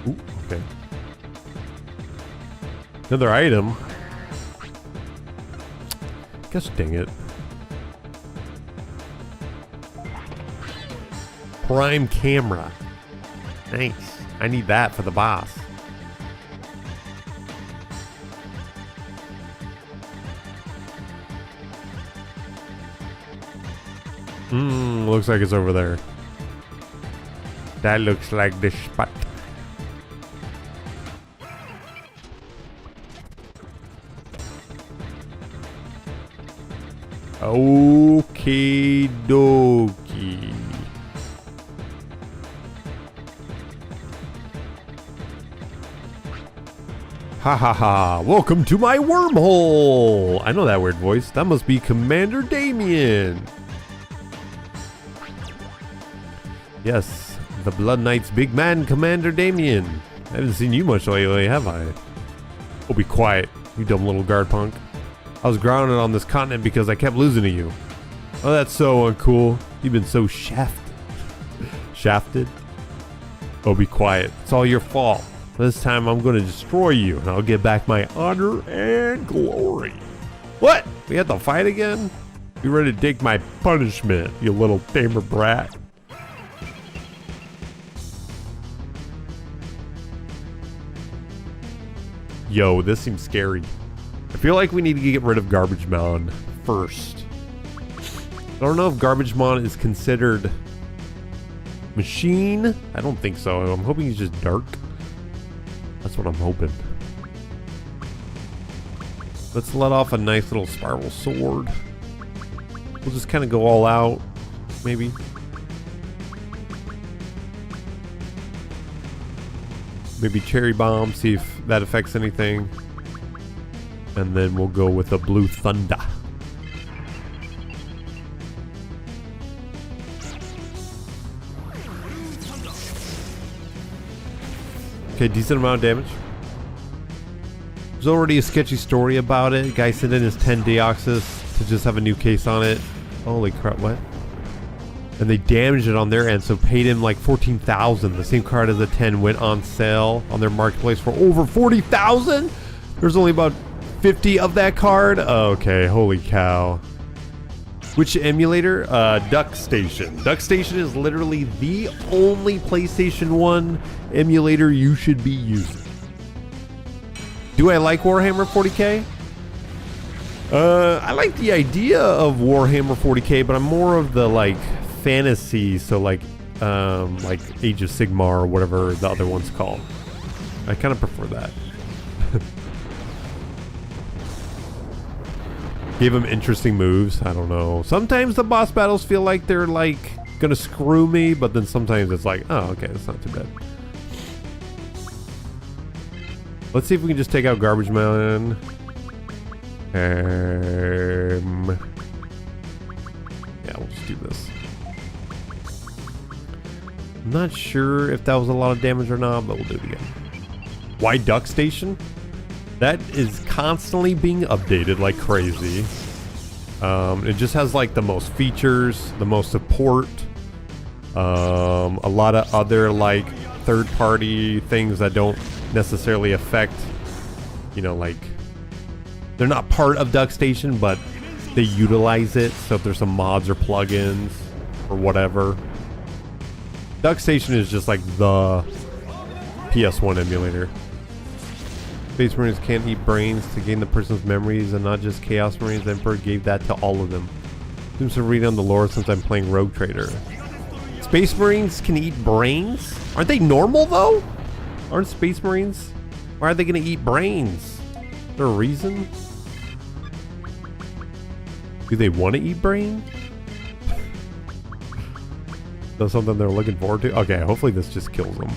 Ooh, okay. Another item. Gosh dang it. Prime camera. Nice. I need that for the boss. Looks like it's over there. That looks like the spot. Okie dokie. Ha ha ha. Welcome to my wormhole. I know that weird voice. That must be Commander Damian. Yes, the Blood Knight's big man, Commander Damian. I haven't seen you much lately, have I? Oh, be quiet, you dumb little guard punk. I was grounded on this continent because I kept losing to you. Oh, that's so uncool. You've been so shafted. Shafted? Oh, be quiet. It's all your fault. This time I'm going to destroy you, and I'll get back my honor and glory. What? We have to fight again? You ready to take my punishment, you little tamer brat? Yo, this seems scary. I feel like we need to get rid of Garbage-Mon first. I don't know if Garbage-Mon is considered machine. I don't think so. I'm hoping he's just dark. That's what I'm hoping. Let's let off a nice little spiral sword. We'll just kind of go all out, maybe. Maybe cherry bomb, see if that affects anything. And then we'll go with a blue thunder. Okay, decent amount of damage. There's already a sketchy story about it. Guy sent in his 10 Deoxys to just have a new case on it. Holy crap, what? And they damaged it on their end, so paid him like 14,000. The same card as a 10 went on sale on their marketplace for over 40,000. There's only about 50 of that card. Okay, holy cow. Which emulator? Duck Station. Duck Station is literally the only PlayStation 1 emulator you should be using. Do I like Warhammer 40k? I like the idea of Warhammer 40k, but I'm more of the like fantasy, so like Age of Sigmar or whatever the other one's called. I kind of prefer that. Gave him interesting moves. I don't know. Sometimes the boss battles feel like they're like gonna screw me, but then sometimes it's like, oh, okay, that's not too bad. Let's see if we can just take out Garbage-Man. Yeah, we'll just do this. I'm not sure if that was a lot of damage or not, but we'll do it again. Why Duck Station? That is constantly being updated like crazy. It just has like the most features, the most support, a lot of other like third-party things that don't necessarily affect, you know, like they're not part of Duck Station, but they utilize it. So if there's some mods or plugins or whatever, Duck Station is just like the PS1 emulator. Space Marines can't eat brains to gain the person's memories, and not just Chaos Marines. The Emperor gave that to all of them. Seems to read on the lore since I'm playing Rogue Trader. Space Marines can eat brains? Aren't they normal though? Aren't Space Marines? Why are they gonna eat brains? Is there a reason? Do they want to eat brain? That's something they're looking forward to? Okay, hopefully this just kills them.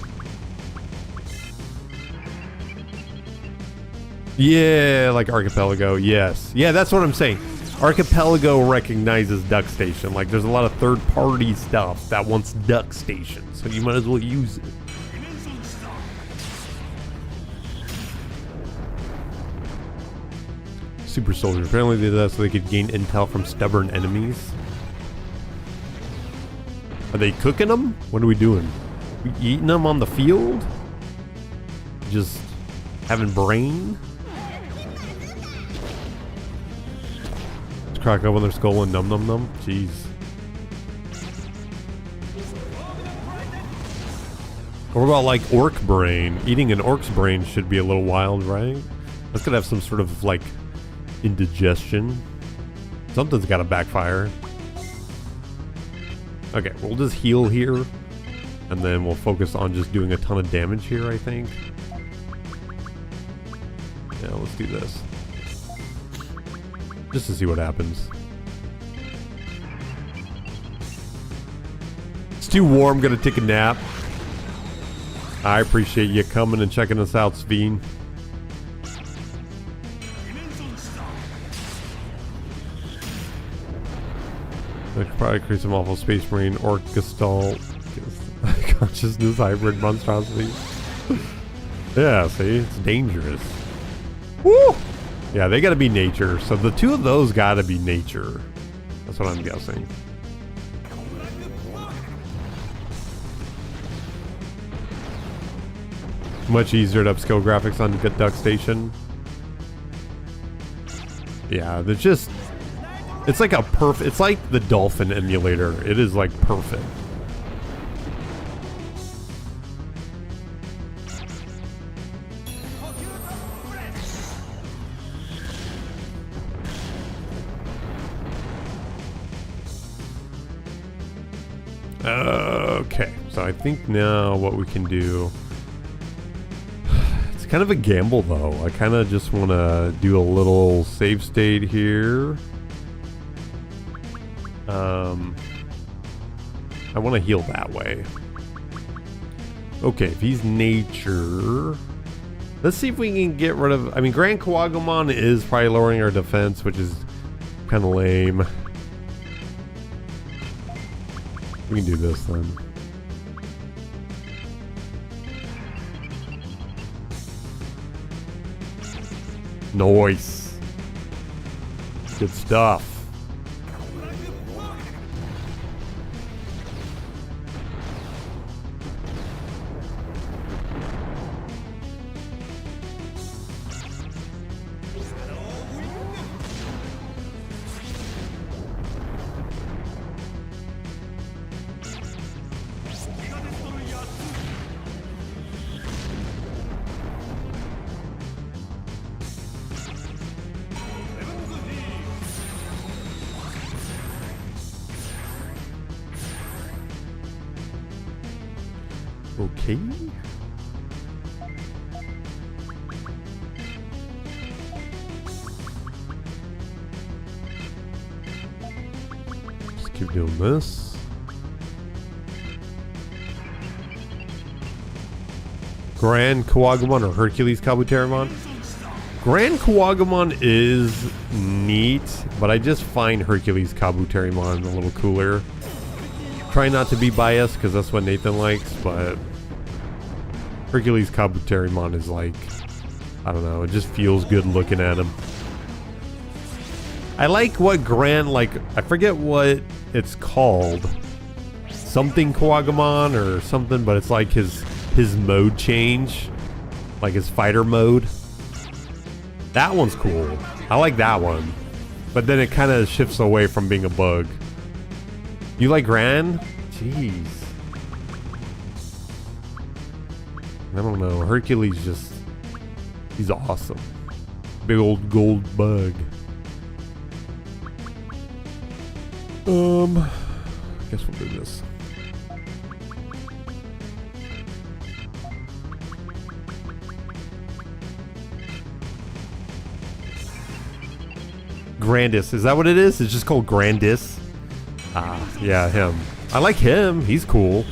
Yeah, like Archipelago, yes. Yeah, that's what I'm saying. Archipelago recognizes Duck Station. Like, there's a lot of third-party stuff that wants Duck Station, so you might as well use it. Super soldiers. Apparently they did that so they could gain intel from stubborn enemies. Are they cooking them? What are we doing? We eating them on the field? Just having brain? crack open their skull and num num num. Jeez. What about like orc brain? Eating an orc's brain should be a little wild, right? That's gonna have some sort of like indigestion. Something's gotta backfire. Okay, we'll just heal here. And then we'll focus on just doing a ton of damage here, I think. Yeah, let's do this. Just to see what happens. It's too warm, gonna take a nap. I appreciate you coming and checking us out, Sveen. I could probably create some awful space marine or gestalt consciousness hybrid monstrosity. Yeah, see? It's dangerous. Woo! Yeah, they gotta be nature. So the two of those gotta be nature. That's what I'm guessing. Much easier to upscale graphics on Good Duck Station. Yeah, they're just... It's like a perfect... It's like the Dolphin emulator. It is like perfect. Okay, so I think now what we can do... It's kind of a gamble though. I kind of just want to do a little save state here. I want to heal that way. Okay, if he's nature... Let's see if we can get rid of... I mean, Grand Kawagumon is probably lowering our defense, which is kind of lame. We can do this then. Nice. Good stuff. Okay. Just keep doing this. Grand Kawagumon or Hercules Kabuterimon? Grand Kawagumon is neat, but I just find Hercules Kabuterimon a little cooler. Try not to be biased because that's what Nathan likes, but Hercules Kabuterimon is like, I don't know, it just feels good looking at him. I like what Grand, like, I forget what it's called. Something Kawagumon or something, but it's like his mode change. Like his fighter mode. That one's cool. I like that one. But then it kind of shifts away from being a bug. You like Gran? Jeez. I don't know. Hercules just... He's awesome. Big old gold bug. I guess we'll do this. Grandis. Is that what it is? It's just called Grandis. Ah, yeah, him. I like him. He's cool.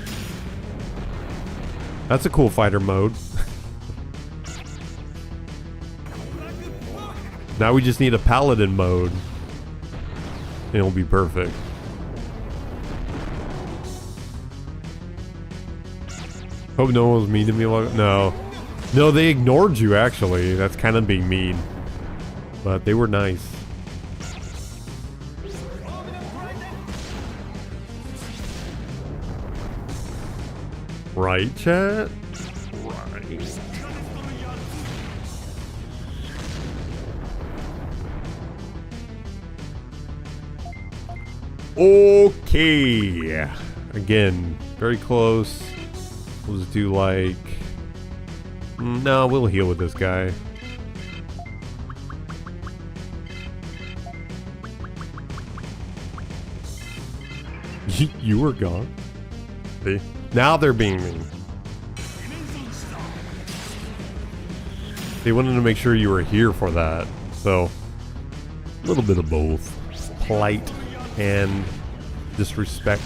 That's a cool fighter mode. Now we just need a paladin mode. And it'll be perfect. Hope no one was mean to me. No. No, they ignored you, actually. That's kind of being mean. But they were nice. Right, chat? Right. Okay. Again, very close. We'll just do like... No, we'll heal with this guy. You were gone. See? Now they're being mean. They wanted to make sure you were here for that. So, a little bit of both. Polite and disrespect.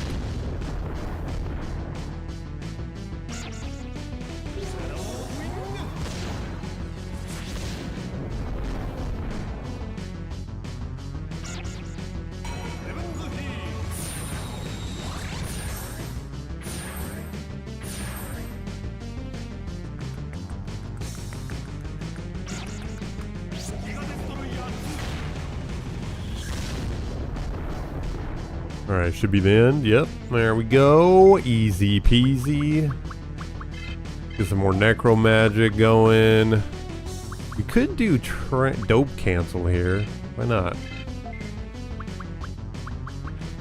Alright, should be the end. Yep, there we go. Easy peasy. Get some more necro magic going. We could do dope cancel here. Why not?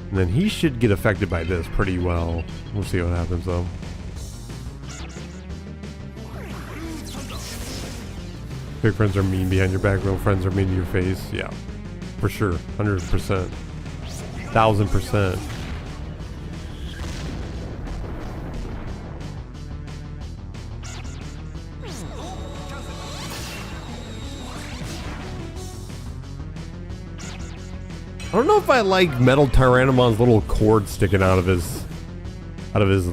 And then he should get affected by this pretty well. We'll see what happens though. Fake friends are mean behind your back, real friends are mean to your face. Yeah, for sure. 100%. 1000%. I don't know if I like Metal Tyrannomon's little cord sticking out of his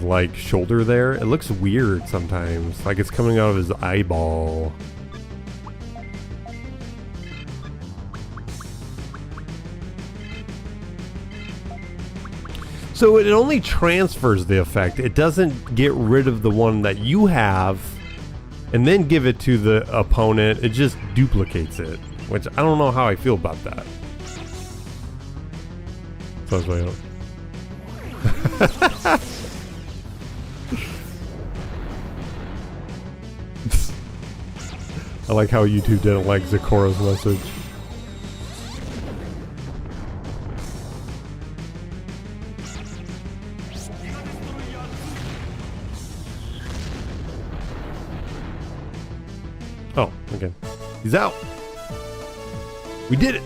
like shoulder there. It looks weird sometimes, like it's coming out of his eyeball. So it only transfers the effect. It doesn't get rid of the one that you have and then give it to the opponent. It just duplicates it, which I don't know how I feel about that. So I was way up. I like how YouTube didn't like Zikora's message. Oh, okay. He's out. We did it.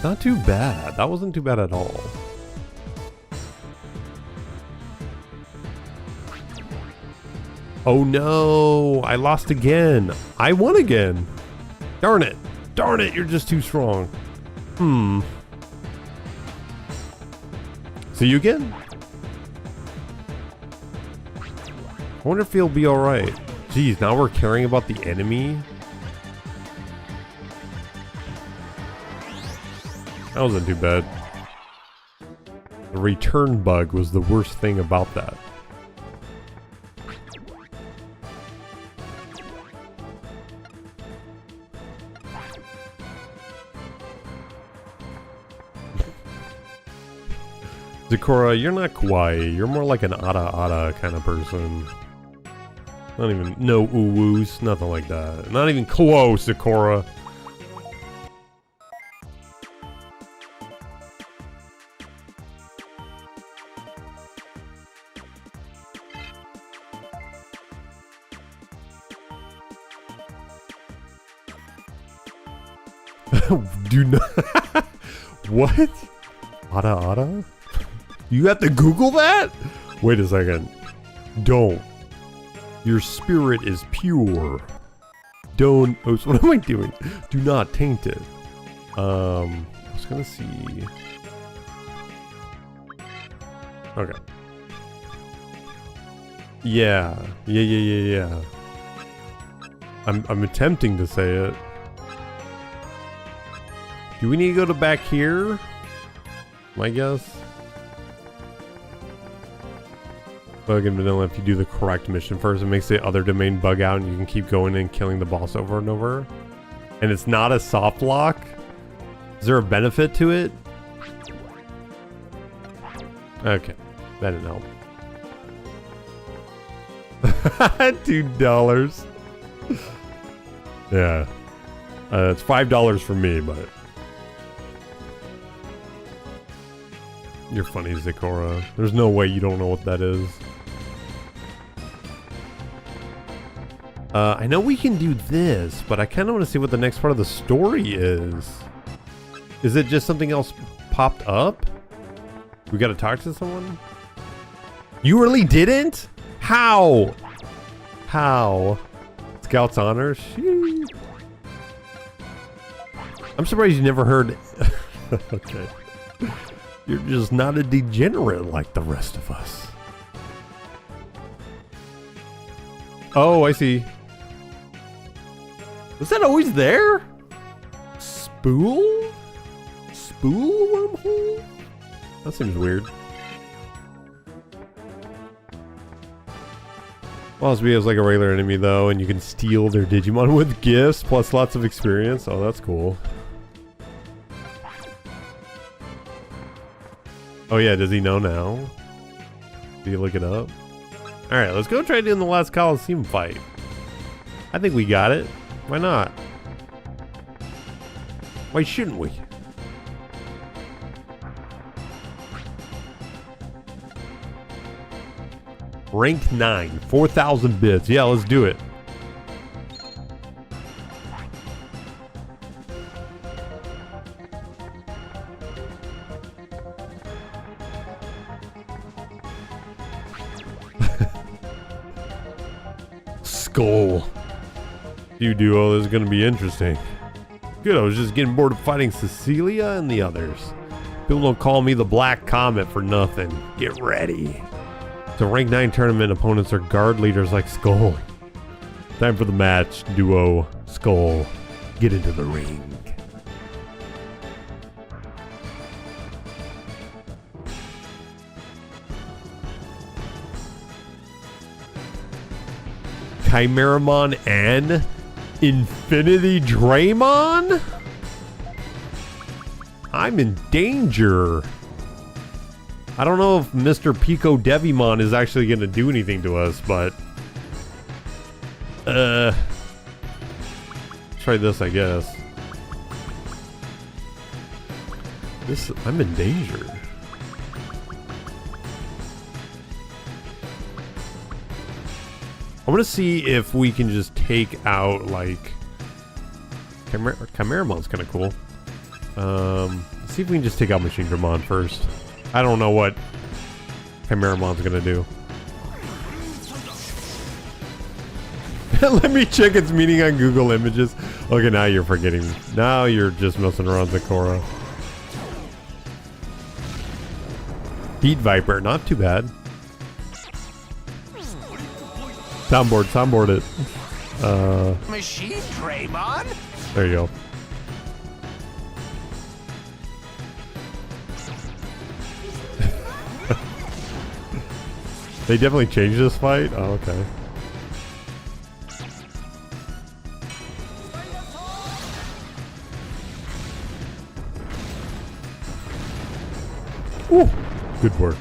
Not too bad. That wasn't too bad at all. Oh no, I lost again. I won again. Darn it. Darn it, you're just too strong. See you again? I wonder if he'll be alright. Jeez, now we're caring about the enemy? That wasn't too bad. The return bug was the worst thing about that. Zikora, you're not kawaii. You're more like an ada kind of person. Not even, no ooh-woos, nothing like that. Not even close, Zikora. Do not. What? Ada? You have to Google that? Wait a second. Don't. Your spirit is pure. Don't. Oh, so what am I doing? Do not taint it. I was gonna see. Okay. Yeah. I'm attempting to say it. Do we need to go to back here? My guess. Bug and vanilla, if you do the correct mission first, it makes the other domain bug out and you can keep going and killing the boss over and over. And it's not a soft lock. Is there a benefit to it? Okay, that didn't help. $2. Yeah. It's $5 for me, but... You're funny, Zikora. There's no way you don't know what that is. I know we can do this, but I kind of want to see what the next part of the story is. Is it just something else popped up? We gotta talk to someone? You really didn't? How? How? Scout's honor? Sheesh. I'm surprised you never heard... Okay. You're just not a degenerate like the rest of us. Oh, I see. Was that always there? Spool? Spool wormhole? That seems weird. Wallaby is like a regular enemy though, and you can steal their Digimon with gifts, plus lots of experience. Oh, that's cool. Oh yeah, does he know now? Do you look it up? Alright, let's go try doing the last Coliseum fight. I think we got it. Why not? Why shouldn't we? Rank 9, 4,000 bits. Yeah, let's do it. Skull. You duo, this is gonna be interesting. Good, I was just getting bored of fighting Cecilia and the others. People don't call me the Black Comet for nothing. Get ready. The rank 9 tournament opponents are guard leaders like Skull. Time for the match, duo. Skull, get into the ring. Chimeramon and Infinity Draymon? I'm in danger. I don't know if Mr. Pico Devimon is actually going to do anything to us, but... try this, I guess. I'm in danger. I want to see if we can just take out, like... Chimeramon's kind of cool. Let's see if we can just take out Machine Dramon first. I don't know what Chimeramon's gonna do. Let me check its meaning on Google Images. Okay, now you're forgetting. Now you're just messing around, Zikora. Heat Viper, not too bad. Soundboard it. Machine Draymon? There you go. They definitely changed this fight? Oh, okay. Ooh, good work.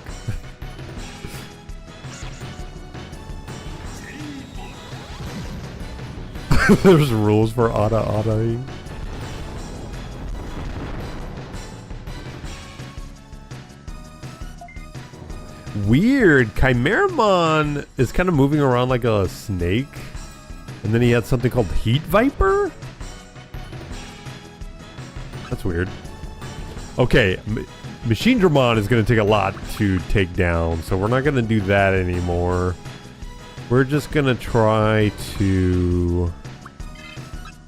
There's rules for autoing. Weird. Chimeramon is kind of moving around like a snake. And then he had something called Heat Viper? That's weird. Okay. Machine Dramon is going to take a lot to take down. So we're not going to do that anymore. We're just going to try to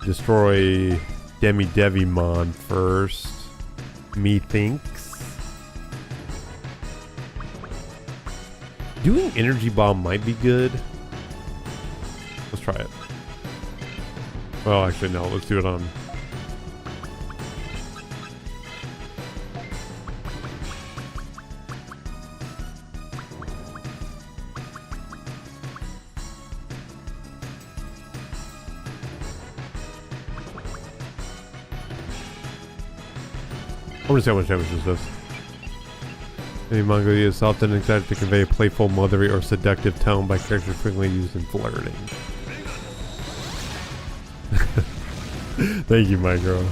destroy Devimon first. Methinks. Doing Energy Bomb might be good. Let's try it. Well, actually, no. Let's do it on... I want to see how much damage this does. Any manga is often excited to convey a playful, mothery, or seductive tone by characters frequently used in flirting. Thank you, my girl.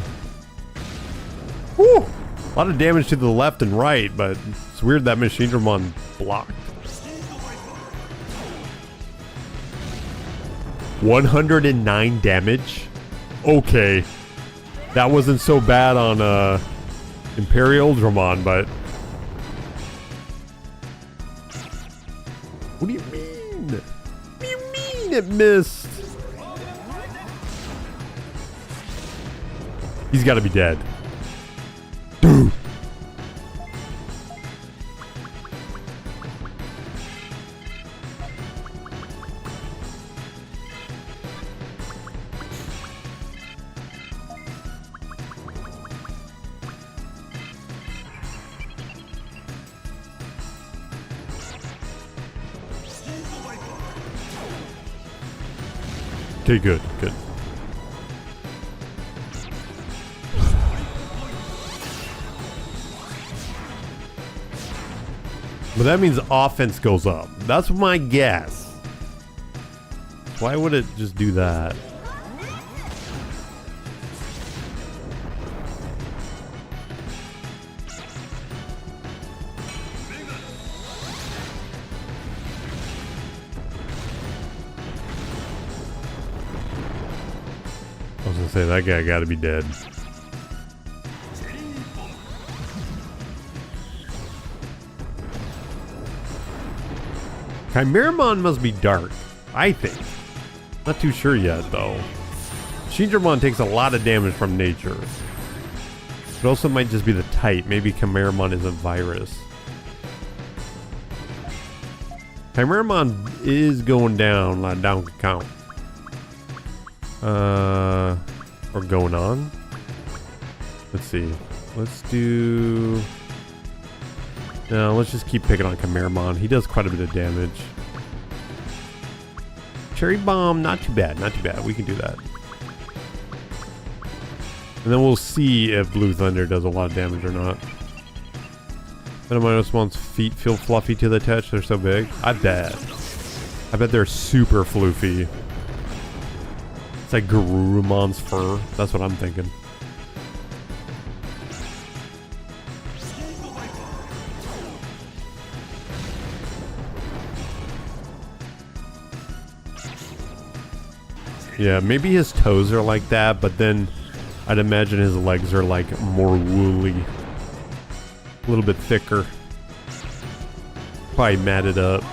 Woo! A lot of damage to the left and right, but It's weird that Machine Dramon blocked. 109 damage? Okay. That wasn't so bad on Imperial Dramon, but... What do you mean? What do you mean it missed? He's got to be dead. Dude. Okay, good, good. But that means offense goes up. That's my guess. Why would it just do that? I was gonna say, that guy gotta be dead. Chimeramon must be dark, I think. Not too sure yet, though. Shinramon takes a lot of damage from nature. It also might just be the type. Maybe Chimeramon is a virus. Chimeramon is going down, like down count. Or going on. Let's see. Let's do... No, let's just keep picking on Chimeramon. He does quite a bit of damage. Cherry Bomb, not too bad, not too bad. We can do that. And then we'll see if Blue Thunder does a lot of damage or not. Venomousmon's feet feel fluffy to the touch. They're so big. I bet. I bet they're super floofy. It's like Garurumon's fur. That's what I'm thinking. Yeah, maybe his toes are like that, but then I'd imagine his legs are like more woolly. A little bit thicker. Probably matted up.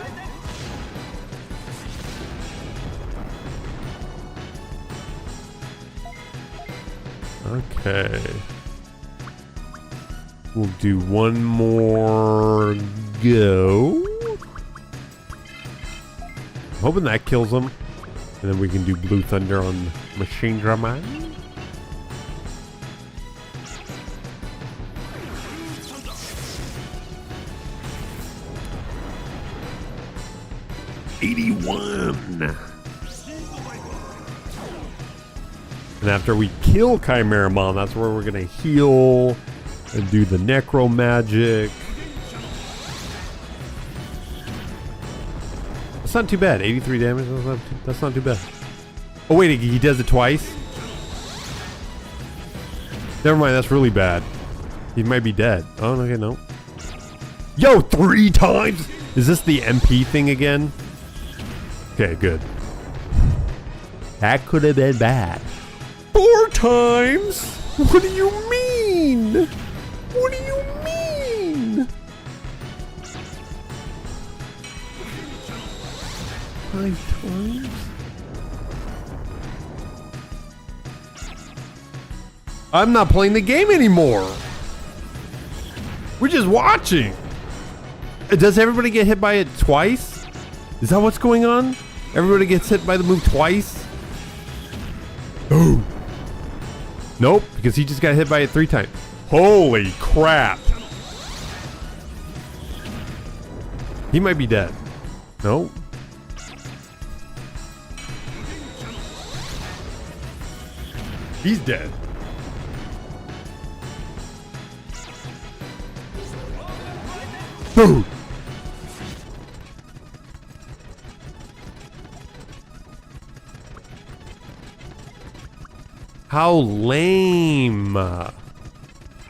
Okay. We'll do one more go. I'm hoping that kills him. And then we can do Blue Thunder on Machine Dramon. '81. And after we kill Chimeramon, that's where we're gonna heal and do the Necro Magic. That's not too bad. 83 damage. That's not too bad. Oh wait, he does it twice. Never mind. That's really bad. He might be dead. Oh, okay, no. Yo, 3 times. Is this the MP thing again? Okay, good. That could have been bad. 4 times? What do you mean? What do you mean? 5 times? I'm not playing the game anymore. We're just watching. Does everybody get hit by it twice? Is that what's going on? Everybody gets hit by the move twice? Oh. Nope, because he just got hit by it 3 times. Holy crap. He might be dead. Nope. He's dead. Dude. How lame.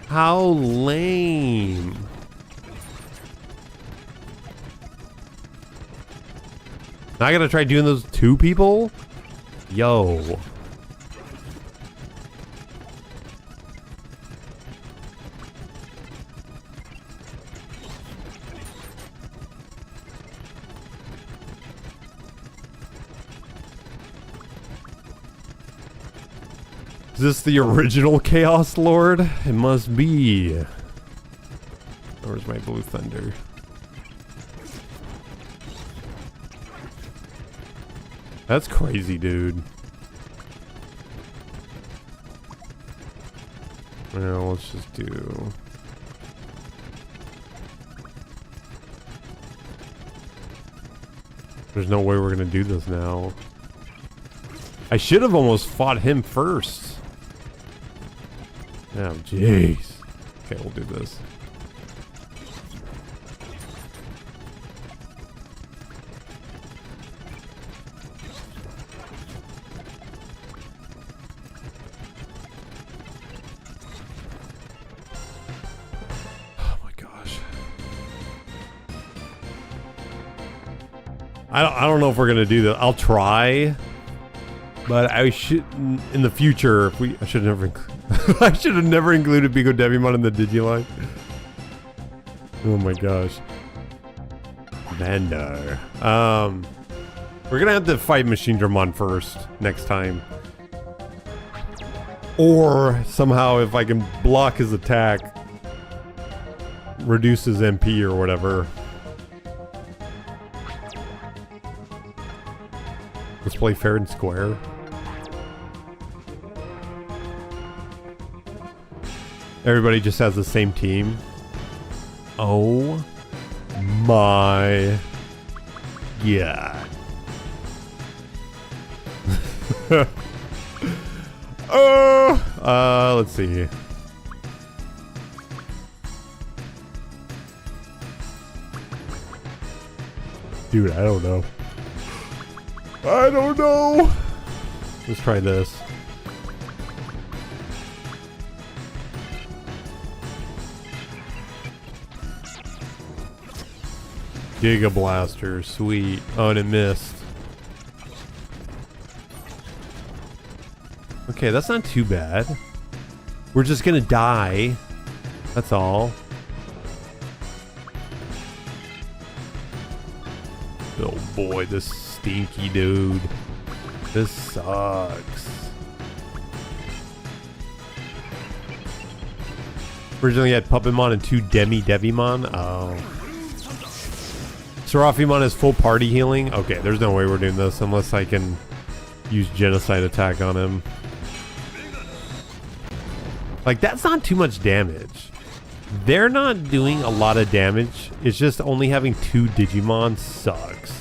How lame. Now I gotta try doing those 2 people? Yo. Is this the original Chaos Lord? It must be. Where's my blue thunder? That's crazy, dude. Well, let's just do... There's no way we're gonna do this now. I should have almost fought him first. Oh, jeez. Okay, we'll do this. Oh my gosh. I don't know if we're gonna do that. I'll try. But I should, in the future, if I should have never, I should have never included Bigo Devimon in the Digiline. Oh my gosh. Vandar. We're gonna have to fight Machine Dramon first next time. Or somehow, if I can block his attack, reduce his MP or whatever. Let's play fair and square. Everybody just has the same team. Oh my god. Let's see. Dude, I don't know. I don't know. Let's try this. Giga Blaster, sweet. Oh, and it missed. Okay, that's not too bad. We're just gonna die. That's all. Oh boy, this stinky dude. This sucks. Originally had Puppetmon and 2 Devimon. Oh. Serafimon has full party healing. Okay, there's no way we're doing this unless I can use Genocide attack on him. Like, that's not too much damage. They're not doing a lot of damage. It's just only having 2 Digimon sucks.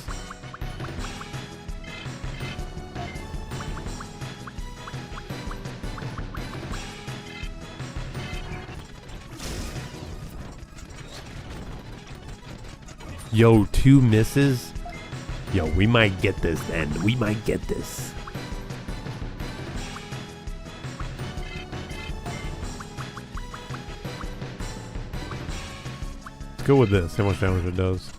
Yo, 2 misses? Yo, we might get this then. We might get this. Let's go with this. How much damage it does.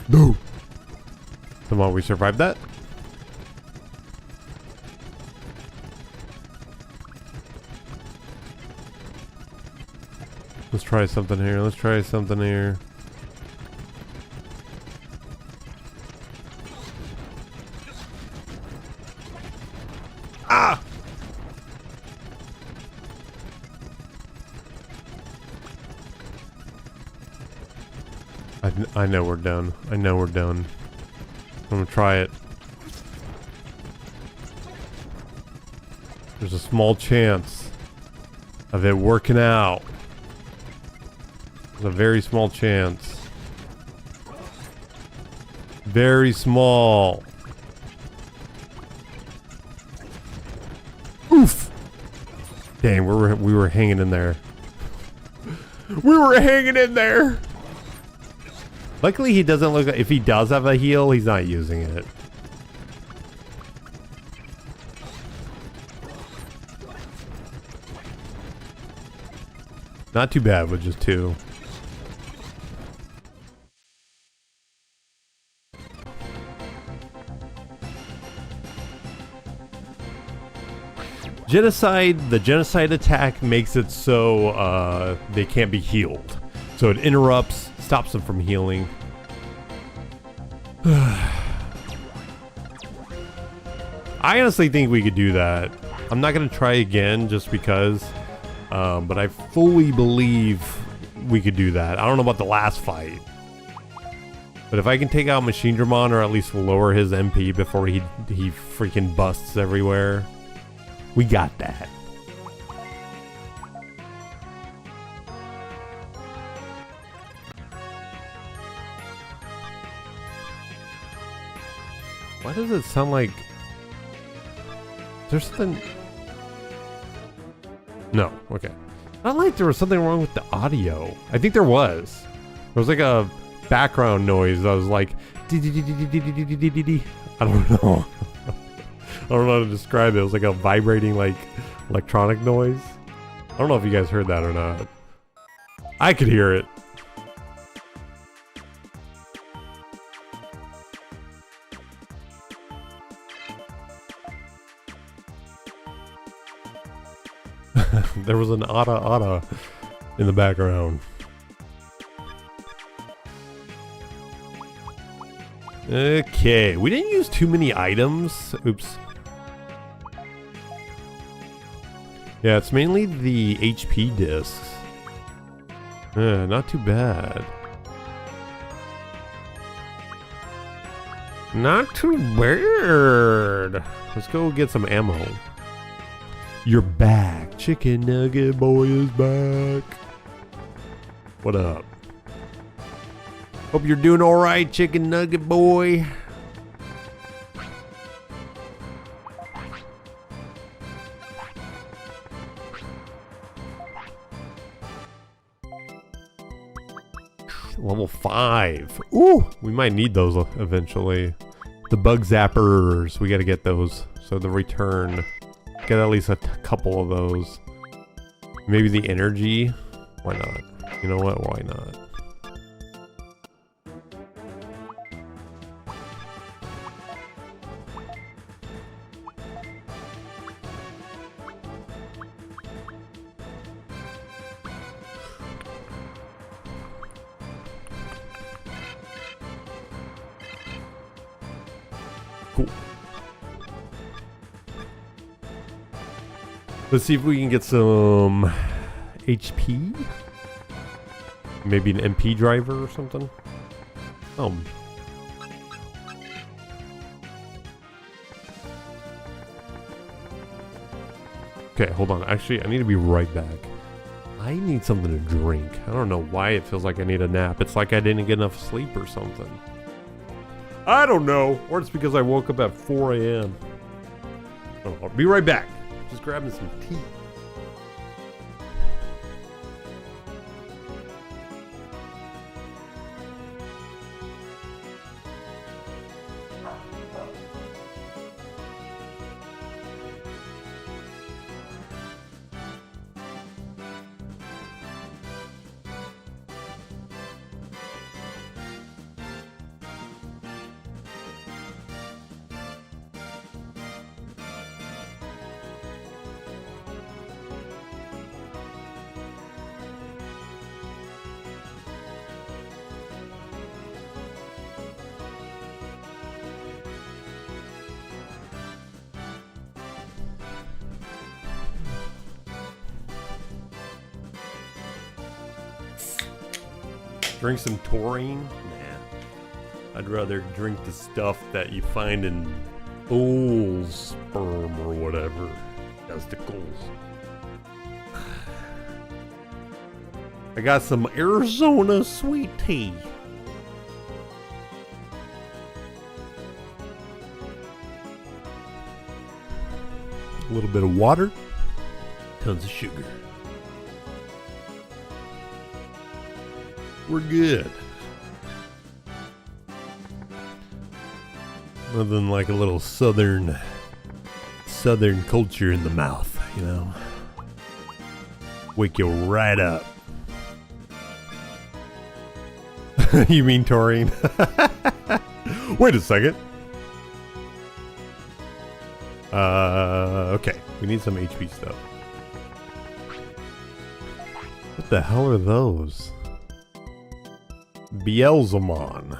No. Somehow we survived that. Let's try something here. Let's try something here. Ah! I know we're done. I know we're done. I'm gonna try it. There's a small chance of it working out. There's a very small chance. Very small. Oof! Dang, we were hanging in there. We were hanging in there! Luckily, he doesn't look. If he does have a heal, he's not using it. Not too bad with just 2. Genocide, the genocide attack makes it so they can't be healed. So it interrupts, stops them from healing. I honestly think we could do that. I'm not going to try again just because, but I fully believe we could do that. I don't know about the last fight. But if I can take out Machine Dramon or at least lower his MP before he freaking busts everywhere, we got that. Why does it sound like there's something? No, okay. Not like there was something wrong with the audio. I think there was. There was like a background noise that was like I don't know. I don't know how to describe it. It was like a vibrating like electronic noise. I don't know if you guys heard that or not. I could hear it. There was an ada in the background. Okay, we didn't use too many items. Oops. Yeah, it's mainly the HP discs. Not too bad. Not too bad. Let's go get some ammo. You're back. Chicken Nugget Boy is back. What up? Hope you're doing alright, Chicken Nugget Boy. Level 5. Ooh, we might need those eventually. The bug zappers. We gotta get those. So the return. Get at least a couple of those. Maybe the energy. Why not? You know what? Why not? Cool. Let's see if we can get some HP. Maybe an MP driver or something. Okay, hold on. Actually, I need to be right back. I need something to drink. I don't know why it feels like I need a nap. It's like I didn't get enough sleep or something. I don't know. Or it's because I woke up at 4 a.m. Oh, I'll be right back. Just grabbing some tea. Drink some taurine? Nah. I'd rather drink the stuff that you find in bull's sperm or whatever. Testicles. I got some Arizona sweet tea. A little bit of water. Tons of sugar. We're good. Other than like a little southern culture in the mouth, you know. Wake you right up. You mean taurine? Wait a second. Okay. We need some HP stuff. What the hell are those? Beelzemon.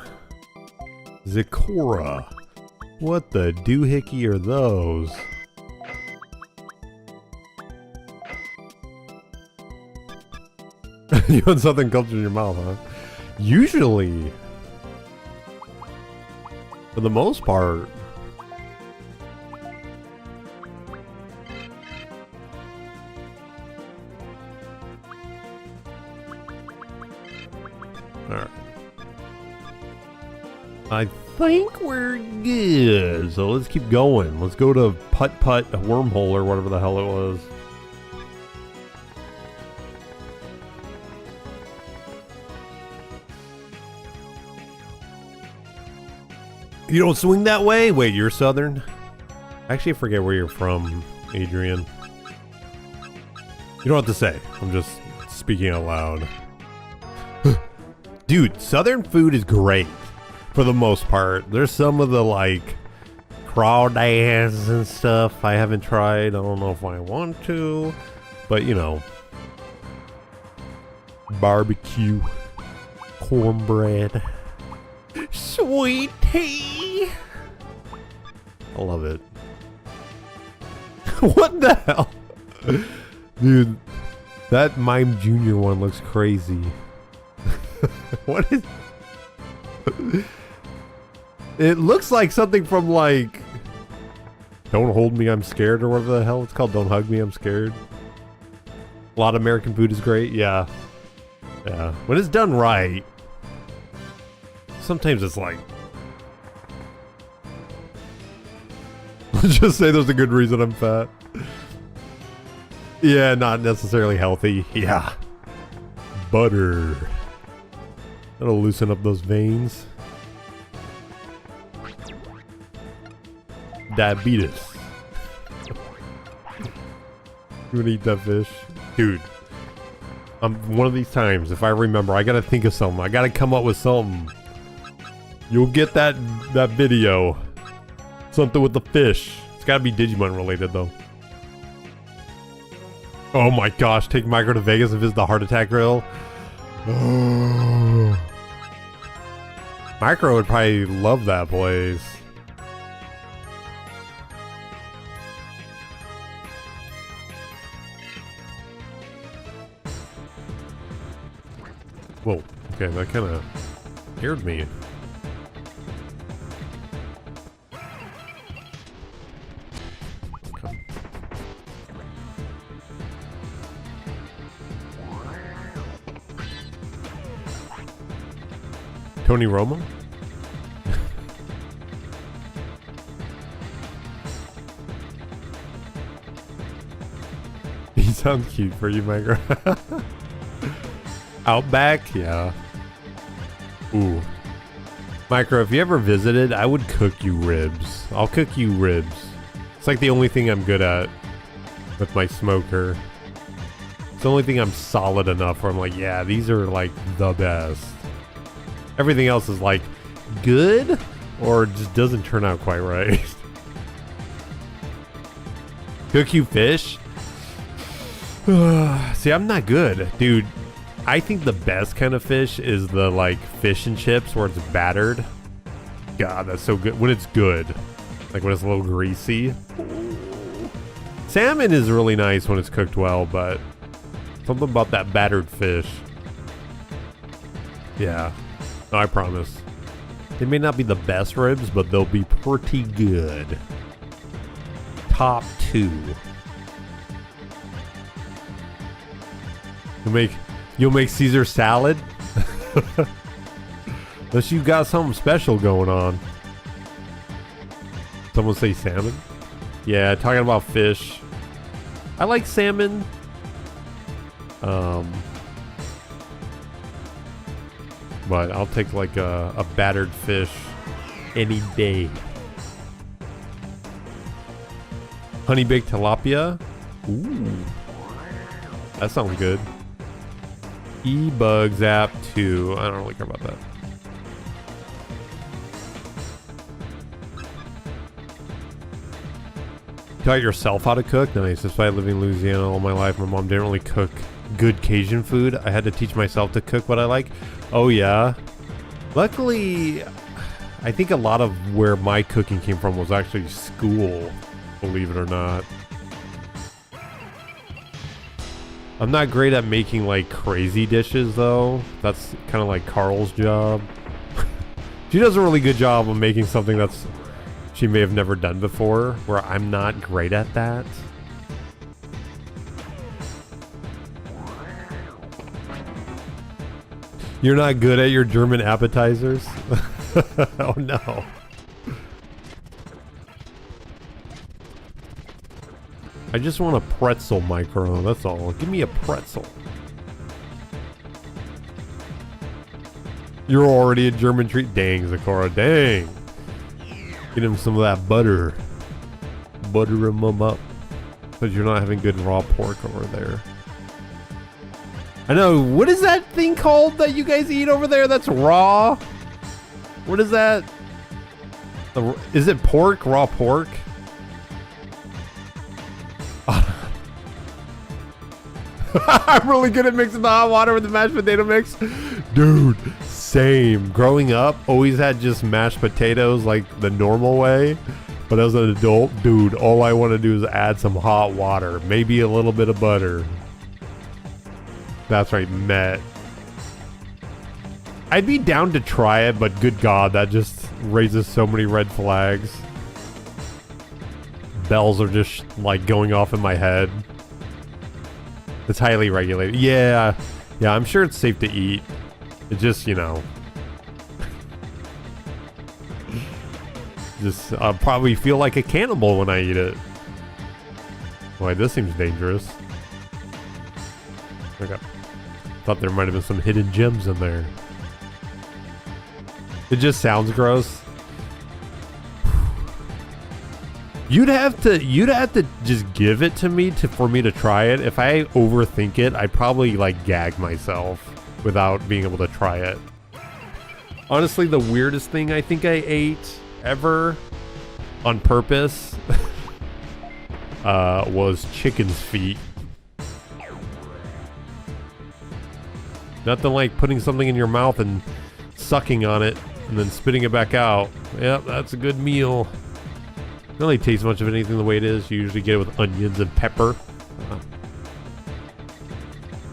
Zikora. What the doohickey are those? You want something cultured in your mouth, huh? Usually. For the most part. Alright. I think we're good. So let's keep going. Let's go to Putt-Putt Wormhole or whatever the hell it was. You don't swing that way? Wait, you're Southern? Actually, I forget where you're from, Adrian. You don't have to say. I'm just speaking out loud. Dude, Southern food is great. For the most part. There's some of the, like, crawdads and stuff I haven't tried. I don't know if I want to. But, you know. Barbecue. Cornbread. Sweet tea. I love it. What the hell? Dude, that Mime Jr. one looks crazy. What is... It looks like something from like Don't Hold Me, I'm Scared, or whatever the hell it's called. Don't Hug Me, I'm Scared. A lot of American food is great, yeah. Yeah. When it's done right. Sometimes it's like... Let's just say there's a good reason I'm fat. Yeah, not necessarily healthy. Yeah. Butter. That'll loosen up those veins. Diabetes. You wanna eat that fish? Dude. One of these times, if I remember, I gotta think of something. I gotta come up with something. You'll get that video. Something with the fish. It's gotta be Digimon related though. Oh my gosh, take Micro to Vegas and visit the heart attack grill. Oh. Micro would probably love that place. Whoa, okay, that kind of scared me. Tony Romo? He sounds cute for you, Micro. Outback? Yeah. Ooh. Micro, if you ever visited, I would cook you ribs. I'll cook you ribs. It's like the only thing I'm good at with my smoker. It's the only thing I'm solid enough where I'm like, yeah, these are like the best. Everything else is like good or just doesn't turn out quite right. Cook you fish? See, I'm not good. Dude, I think the best kind of fish is the like fish and chips where it's battered. God, that's so good. When it's good. Like when it's a little greasy. Salmon is really nice when it's cooked well, but something about that battered fish. Yeah. No, I promise. They may not be the best ribs, but they'll be pretty good. Top 2. You'll make Caesar salad? Unless you got something special going on. Someone say salmon? Yeah, talking about fish. I like salmon. But I'll take like a battered fish any day. Honey baked tilapia. Ooh. That sounds good. E-bug zap 2. I don't really care about that. Taught yourself how to cook? Nice. Despite living in Louisiana all my life, my mom didn't really cook good Cajun food. I had to teach myself to cook what I like. Oh yeah. Luckily, I think a lot of where my cooking came from was actually school, believe it or not. I'm not great at making like crazy dishes though. That's kind of like Carl's job. She does a really good job of making something that's she may have never done before, where I'm not great at that. You're not good at your German appetizers? Oh no. I just want a pretzel micro, that's all. Give me a pretzel. You're already a German treat? Dang, Zakora, dang. Get him some of that butter. Butter him up. Because you're not having good raw pork over there. I know, what is that thing called that you guys eat over there that's raw? What is that? Is it pork? Raw pork? I'm really good at mixing the hot water with the mashed potato mix. Dude, same. Growing up, always had just mashed potatoes like the normal way. But as an adult, dude, all I want to do is add some hot water. Maybe a little bit of butter. That's right, met. I'd be down to try it, but good God, that just raises so many red flags. Bells are just like going off in my head. It's highly regulated. Yeah, I'm sure it's safe to eat. It just, you know. Just, I'll probably feel like a cannibal when I eat it. Boy, this seems dangerous. Okay. Thought there might have been some hidden gems in there. It just sounds gross. You'd have to just give it to me for me to try it. If I overthink it, I'd probably like gag myself without being able to try it. Honestly, the weirdest thing I think I ate ever on purpose was chicken's feet. Nothing like putting something in your mouth and sucking on it and then spitting it back out. Yep, that's a good meal. Don't really taste much of anything the way it is. You usually get it with onions and pepper.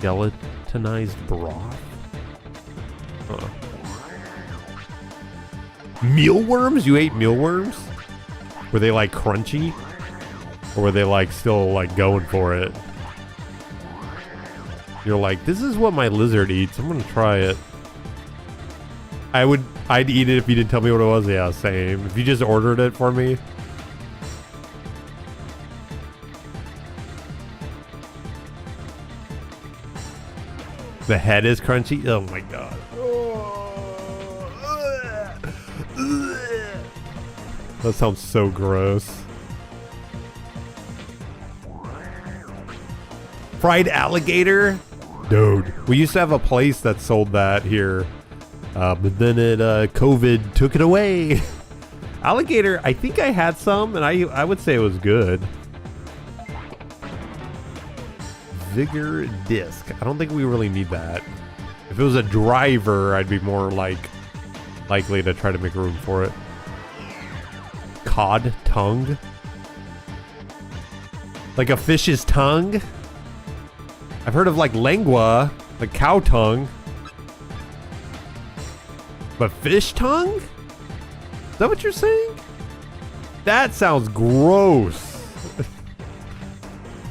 Gelatinized broth. Mealworms? You ate mealworms? Were they like crunchy? Or were they like still like going for it? You're like, this is what my lizard eats. I'm gonna try it. I'd eat it if you didn't tell me what it was. Yeah, same. If you just ordered it for me. The head is crunchy. Oh my god. That sounds so gross. Fried alligator? Dude, we used to have a place that sold that here. But then COVID took it away. Alligator, I think I had some, and I would say it was good. Vigor disc. I don't think we really need that. If it was a driver, I'd be more likely to try to make room for it. Cod tongue? Like a fish's tongue? I've heard of like lengua, like cow tongue. But fish tongue? Is that what you're saying? That sounds gross.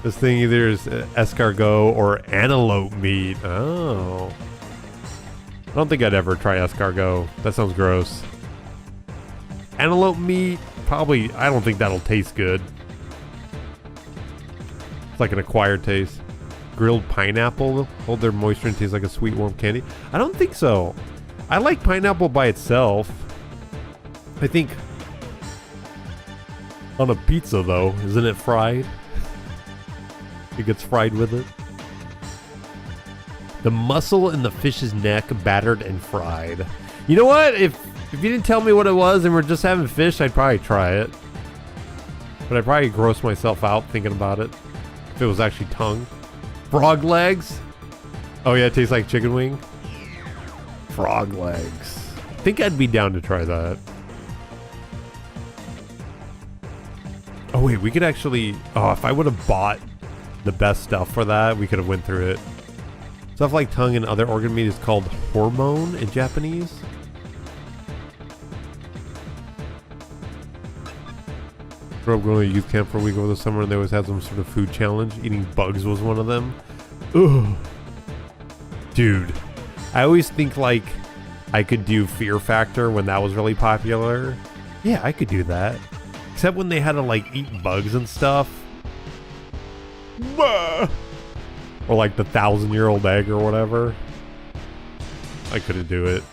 This thing either is escargot or antelope meat. Oh. I don't think I'd ever try escargot. That sounds gross. Antelope meat? Probably, I don't think that'll taste good. It's like an acquired taste. Grilled pineapple? Hold their moisture and taste like a sweet warm candy? I don't think so. I like pineapple by itself. I think On a pizza, though. Isn't it fried? It gets fried with it. The muscle in the fish's neck, battered and fried. You know what? If you didn't tell me what it was and we're just having fish, I'd probably try it. But I'd probably gross myself out thinking about it. If it was actually tongue. Frog legs? Oh yeah, it tastes like chicken wing. Frog legs. I think I'd be down to try that. Oh wait, we could actually... Oh, if I would have bought the best stuff for that, we could have went through it. Stuff like tongue and other organ meat is called hormone in Japanese. Grew up going to youth camp for a week over the summer and they always had some sort of food challenge. Eating bugs was one of them. Ugh. Dude, I always think like I could do Fear Factor when that was really popular. Yeah, I could do that. Except when they had to like eat bugs and stuff. Bah! Or like the 1,000-year-old egg or whatever. I couldn't do it.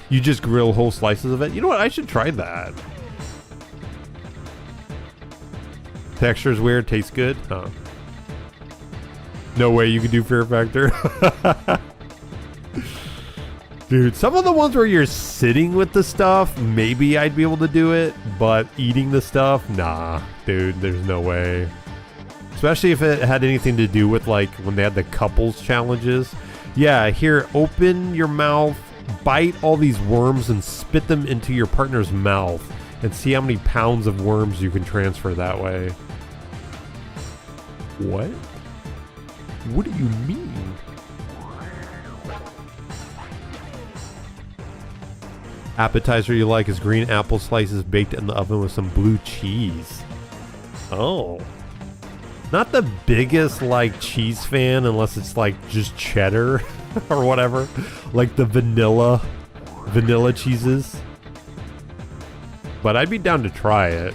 You just grill whole slices of it? You know what? I should try that. Texture's weird, tastes good? Huh. No way you could do Fear Factor. Dude, some of the ones where you're sitting with the stuff, maybe I'd be able to do it, but eating the stuff, nah, dude, there's no way. Especially if it had anything to do with like when they had the couples challenges. Yeah, here, open your mouth, bite all these worms and spit them into your partner's mouth and see how many pounds of worms you can transfer that way. What? What do you mean? Appetizer you like is green apple slices baked in the oven with some blue cheese. Oh. Not the biggest like cheese fan unless it's like just cheddar or whatever. Like the vanilla cheeses. But I'd be down to try it.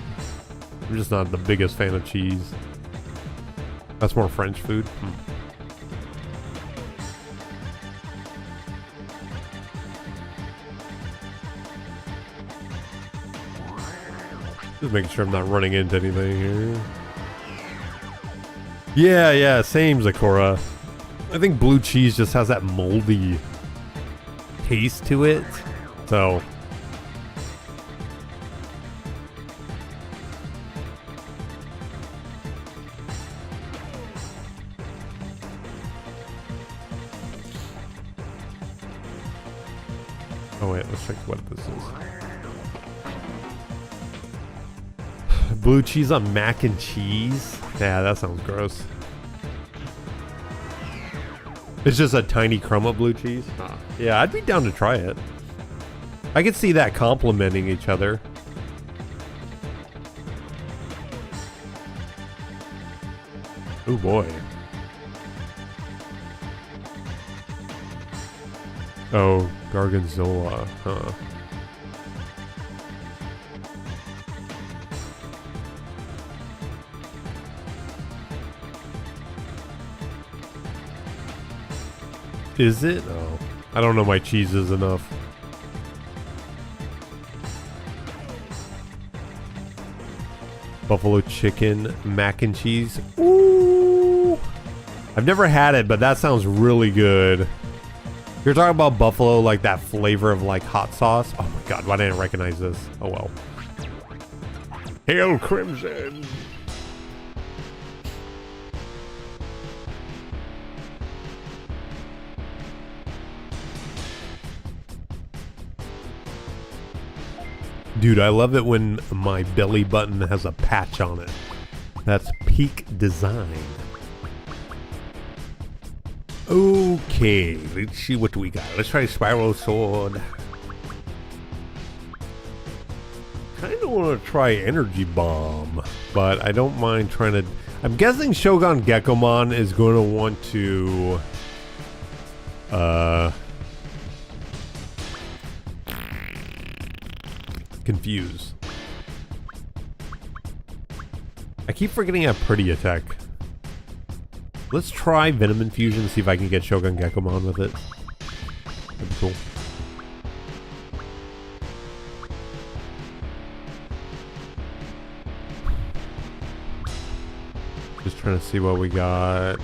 I'm just not the biggest fan of cheese. That's more French food. Just making sure I'm not running into anything here. Yeah, same, Zakora. I think blue cheese just has that moldy taste to it. So. Oh wait, let's check what this is. Blue cheese on mac and cheese? Yeah, that sounds gross. It's just a tiny crumb of blue cheese? Huh. Yeah, I'd be down to try it. I could see that complementing each other. Oh boy. Oh, Gargonzola, huh. Is it? Oh, I don't know my cheeses enough. Buffalo chicken mac and cheese. Ooh! I've never had it, but that sounds really good. You're talking about buffalo, like that flavor of like hot sauce. Oh my god, why didn't I recognize this? Oh well. Hail Crimson! Dude, I love it when my belly button has a patch on it. That's peak design. Okay, let's see what we got. Let's try Spiral Sword. Kinda want to try Energy Bomb, but I don't mind trying to... I'm guessing Shogun Gekomon is going to want to... confuse. I keep forgetting a pretty attack. Let's try Venom Infusion, see if I can get Shogun Gekomon with it. That'd be cool. Trying to see what we got.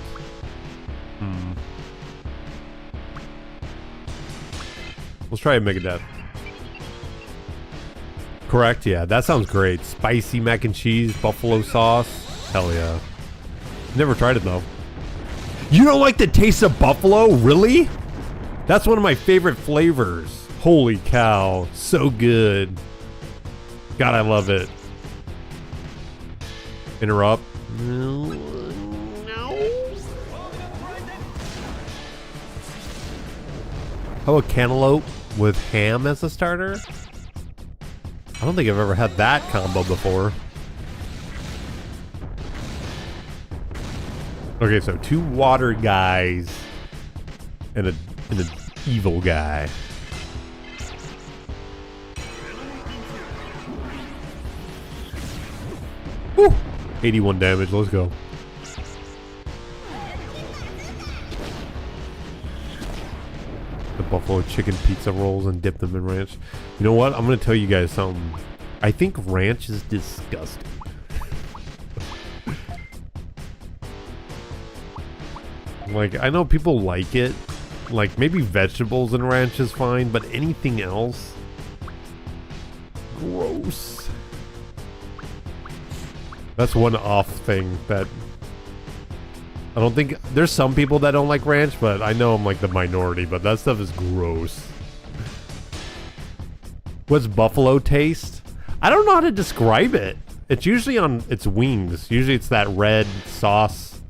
Let's try a Megadeth. Correct, yeah. That sounds great. Spicy mac and cheese, buffalo sauce. Hell yeah. Never tried it though. You don't like the taste of buffalo? Really? That's one of my favorite flavors. Holy cow. So good. God, I love it. Interrupt. No. How about cantaloupe with ham as a starter? I don't think I've ever had that combo before. Okay, so 2 water guys and an evil guy. Woo! 81 damage, let's go. The buffalo chicken pizza rolls and dip them in ranch. You know what? I'm gonna tell you guys something. I think ranch is disgusting. Like, I know people like it. Like, maybe vegetables and ranch is fine, but anything else? Gross. That's one off thing that... I don't think... There's some people that don't like ranch, but I know I'm like the minority, but that stuff is gross. What's buffalo taste? I don't know how to describe it. It's usually on its wings. Usually it's that red sauce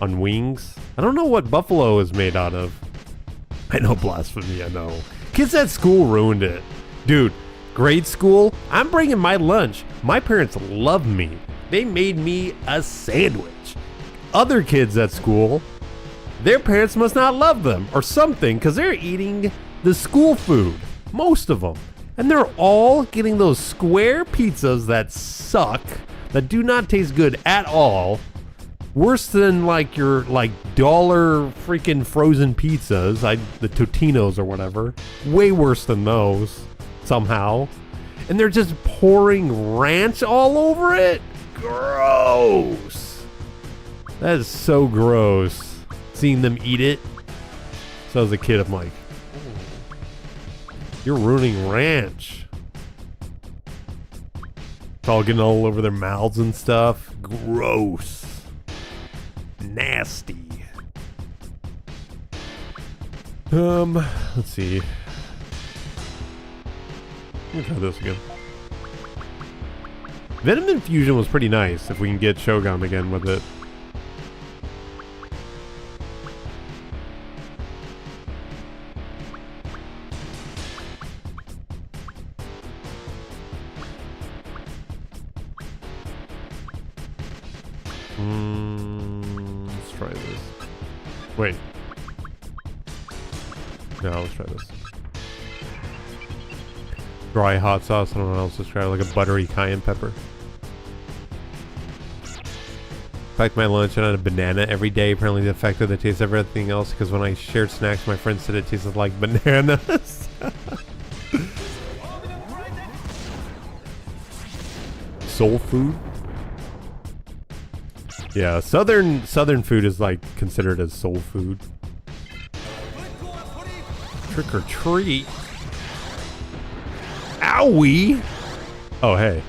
on wings. I don't know what buffalo is made out of. I know, blasphemy, I know. Kids at school ruined it. Dude, grade school, I'm bringing my lunch. My parents love me. They made me a sandwich. Other kids at school, their parents must not love them or something because they're eating the school food. Most of them. And they're all getting those square pizzas that suck, that do not taste good at all. Worse than like your like dollar freaking frozen pizzas, the Totino's or whatever. Way worse than those somehow. And they're just pouring ranch all over it. Gross. That is so gross. Seeing them eat it. So as a kid, I'm like, you're ruining ranch. It's all getting all over their mouths and stuff. Gross. Nasty. Let's see. Let me try this again. Venom Infusion was pretty nice if we can get Shogun again with it. Let's try this. Wait. No, let's try this. Dry hot sauce. I don't know what else to try. Like a buttery cayenne pepper. Packed my lunch and I had a banana every day. Apparently the effect of the taste of everything else, because when I shared snacks, my friends said it tasted like bananas. Soul food? Yeah, southern food is like considered as soul food. Trick or treat. Owie! Oh, hey.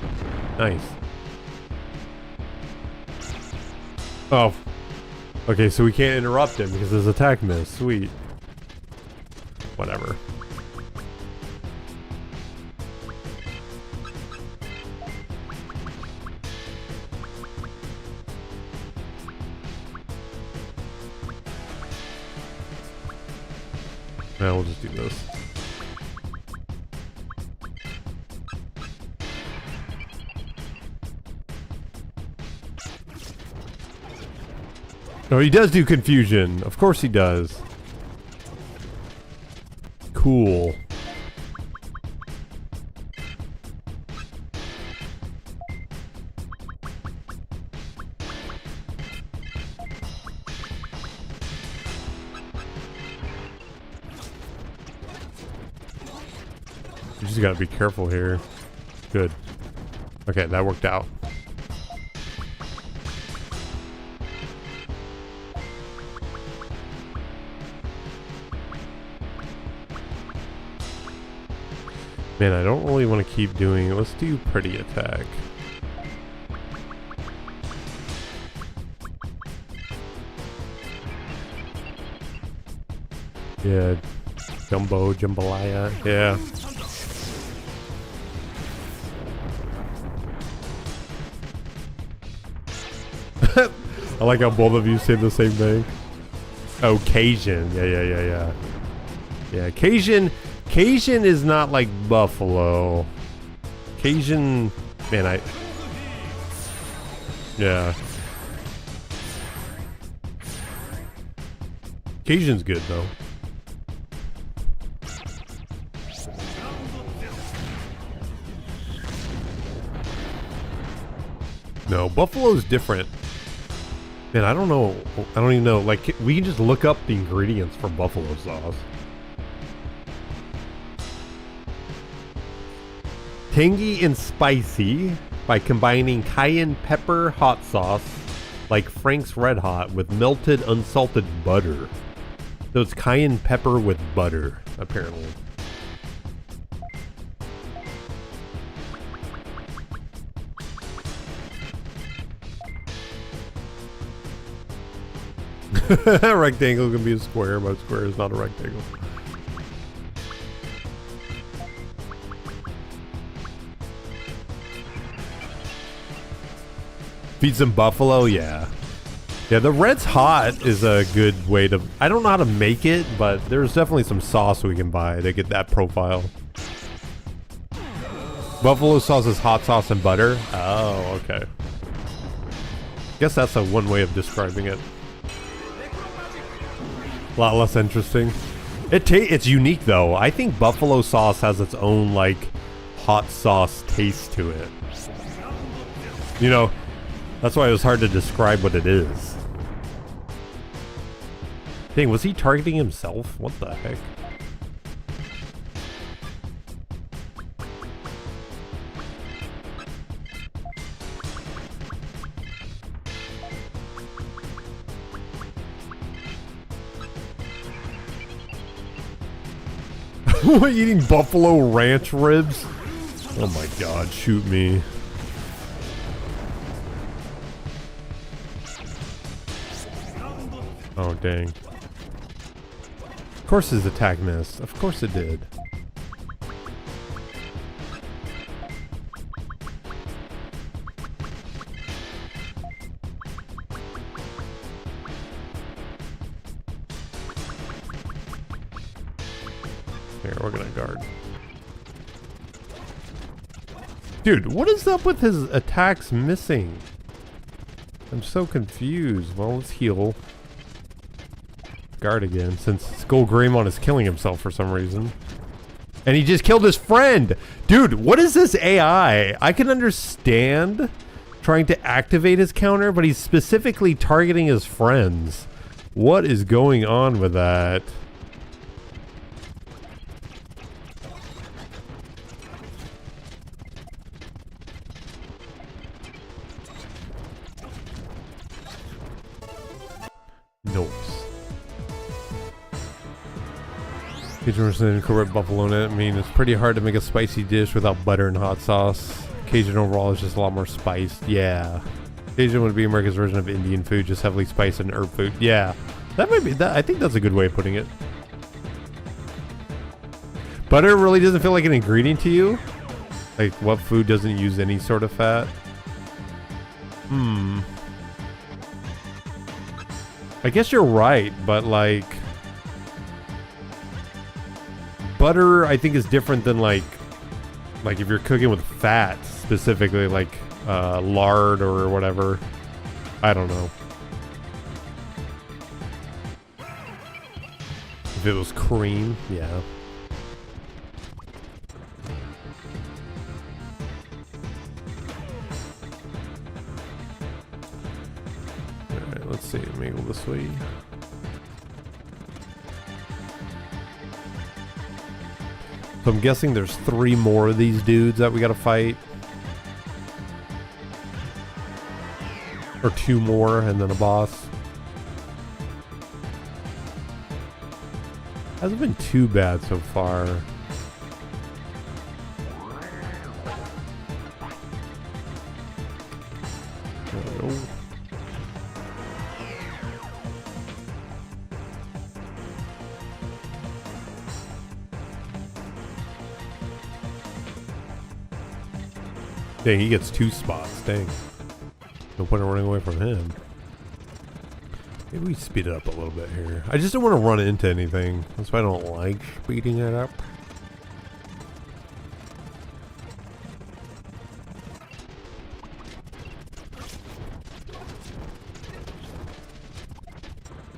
Nice. Oh. Okay, so we can't interrupt him because his attack missed. Sweet. Whatever. Now we'll just do this. Oh, he does do confusion. Of course he does. Cool. You just gotta be careful here. Good. Okay, that worked out. Man, I don't really want to keep doing it. Let's do pretty attack. Yeah. Jambalaya. Yeah. I like how both of you say the same thing. Oh, Cajun. Yeah. Yeah, Cajun is not like buffalo. Cajun, man, yeah. Cajun's good though. No, buffalo's different. Man, I don't know. I don't even know. Like, we can just look up the ingredients for buffalo sauce. Tangy and spicy by combining cayenne pepper hot sauce like Frank's Red Hot with melted unsalted butter. So it's cayenne pepper with butter, apparently. A rectangle can be a square, but a square is not a rectangle. Feed some buffalo, yeah. Yeah, the Red's Hot is a good way to... I don't know how to make it, but there's definitely some sauce we can buy to get that profile. Buffalo sauce is hot sauce and butter? Oh, okay. Guess that's a one way of describing it. A lot less interesting. It's unique though. I think buffalo sauce has its own like hot sauce taste to it. You know, that's why it was hard to describe what it is. Dang, was he targeting himself? What the heck? Eating buffalo ranch ribs? Oh my god, shoot me. Oh dang. Of course his attack missed. Of course it did. Here, we're gonna guard. Dude, what is up with his attacks missing? I'm so confused. Well, let's heal. Guard again, since Skullgreymon is killing himself for some reason. And he just killed his friend! Dude, what is this AI? I can understand trying to activate his counter, but he's specifically targeting his friends. What is going on with that? Notes. Cajun didn't incorporate buffalo in it. I mean, it's pretty hard to make a spicy dish without butter and hot sauce. Cajun overall is just a lot more spiced. Yeah. Cajun would be America's version of Indian food, just heavily spiced and herb food. Yeah. That might be that. I think that's a good way of putting it. Butter really doesn't feel like an ingredient to you? Like, what food doesn't use any sort of fat? I guess you're right, but like... butter, I think, is different than like if you're cooking with fat, specifically like lard or whatever. I don't know. If it was cream, yeah. Alright, let's see. Maybe this way. So I'm guessing there's 3 more of these dudes that we gotta fight. Or 2 more and then a boss. Hasn't been too bad so far. Dang, he gets 2 spots. Dang. No point in running away from him. Maybe we speed it up a little bit here. I just don't want to run into anything. That's why I don't like speeding it up.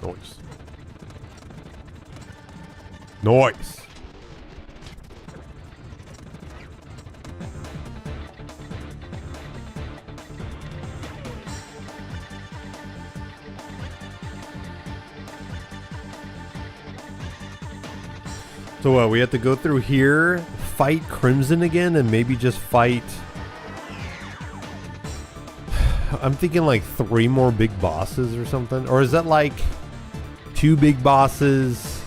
Noise. Noise. So we have to go through here, fight Crimson again, and maybe just fight... I'm thinking like 3 more big bosses or something. Or is that like 2 big bosses,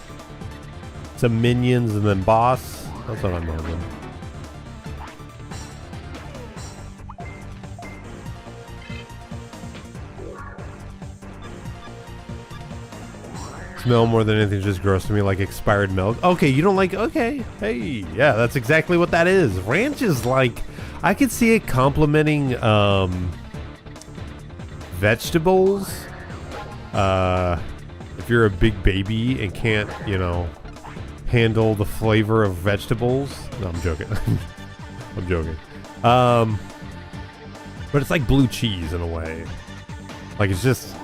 some minions, and then boss? That's what I'm thinking. Smell more than anything just gross to me, like expired milk. Okay, you don't like... Okay, hey, yeah, that's exactly what that is. Ranch is like... I could see it complementing vegetables. If you're a big baby and can't, you know, handle the flavor of vegetables. No, I'm joking. I'm joking. But it's like blue cheese in a way. Like, it's just...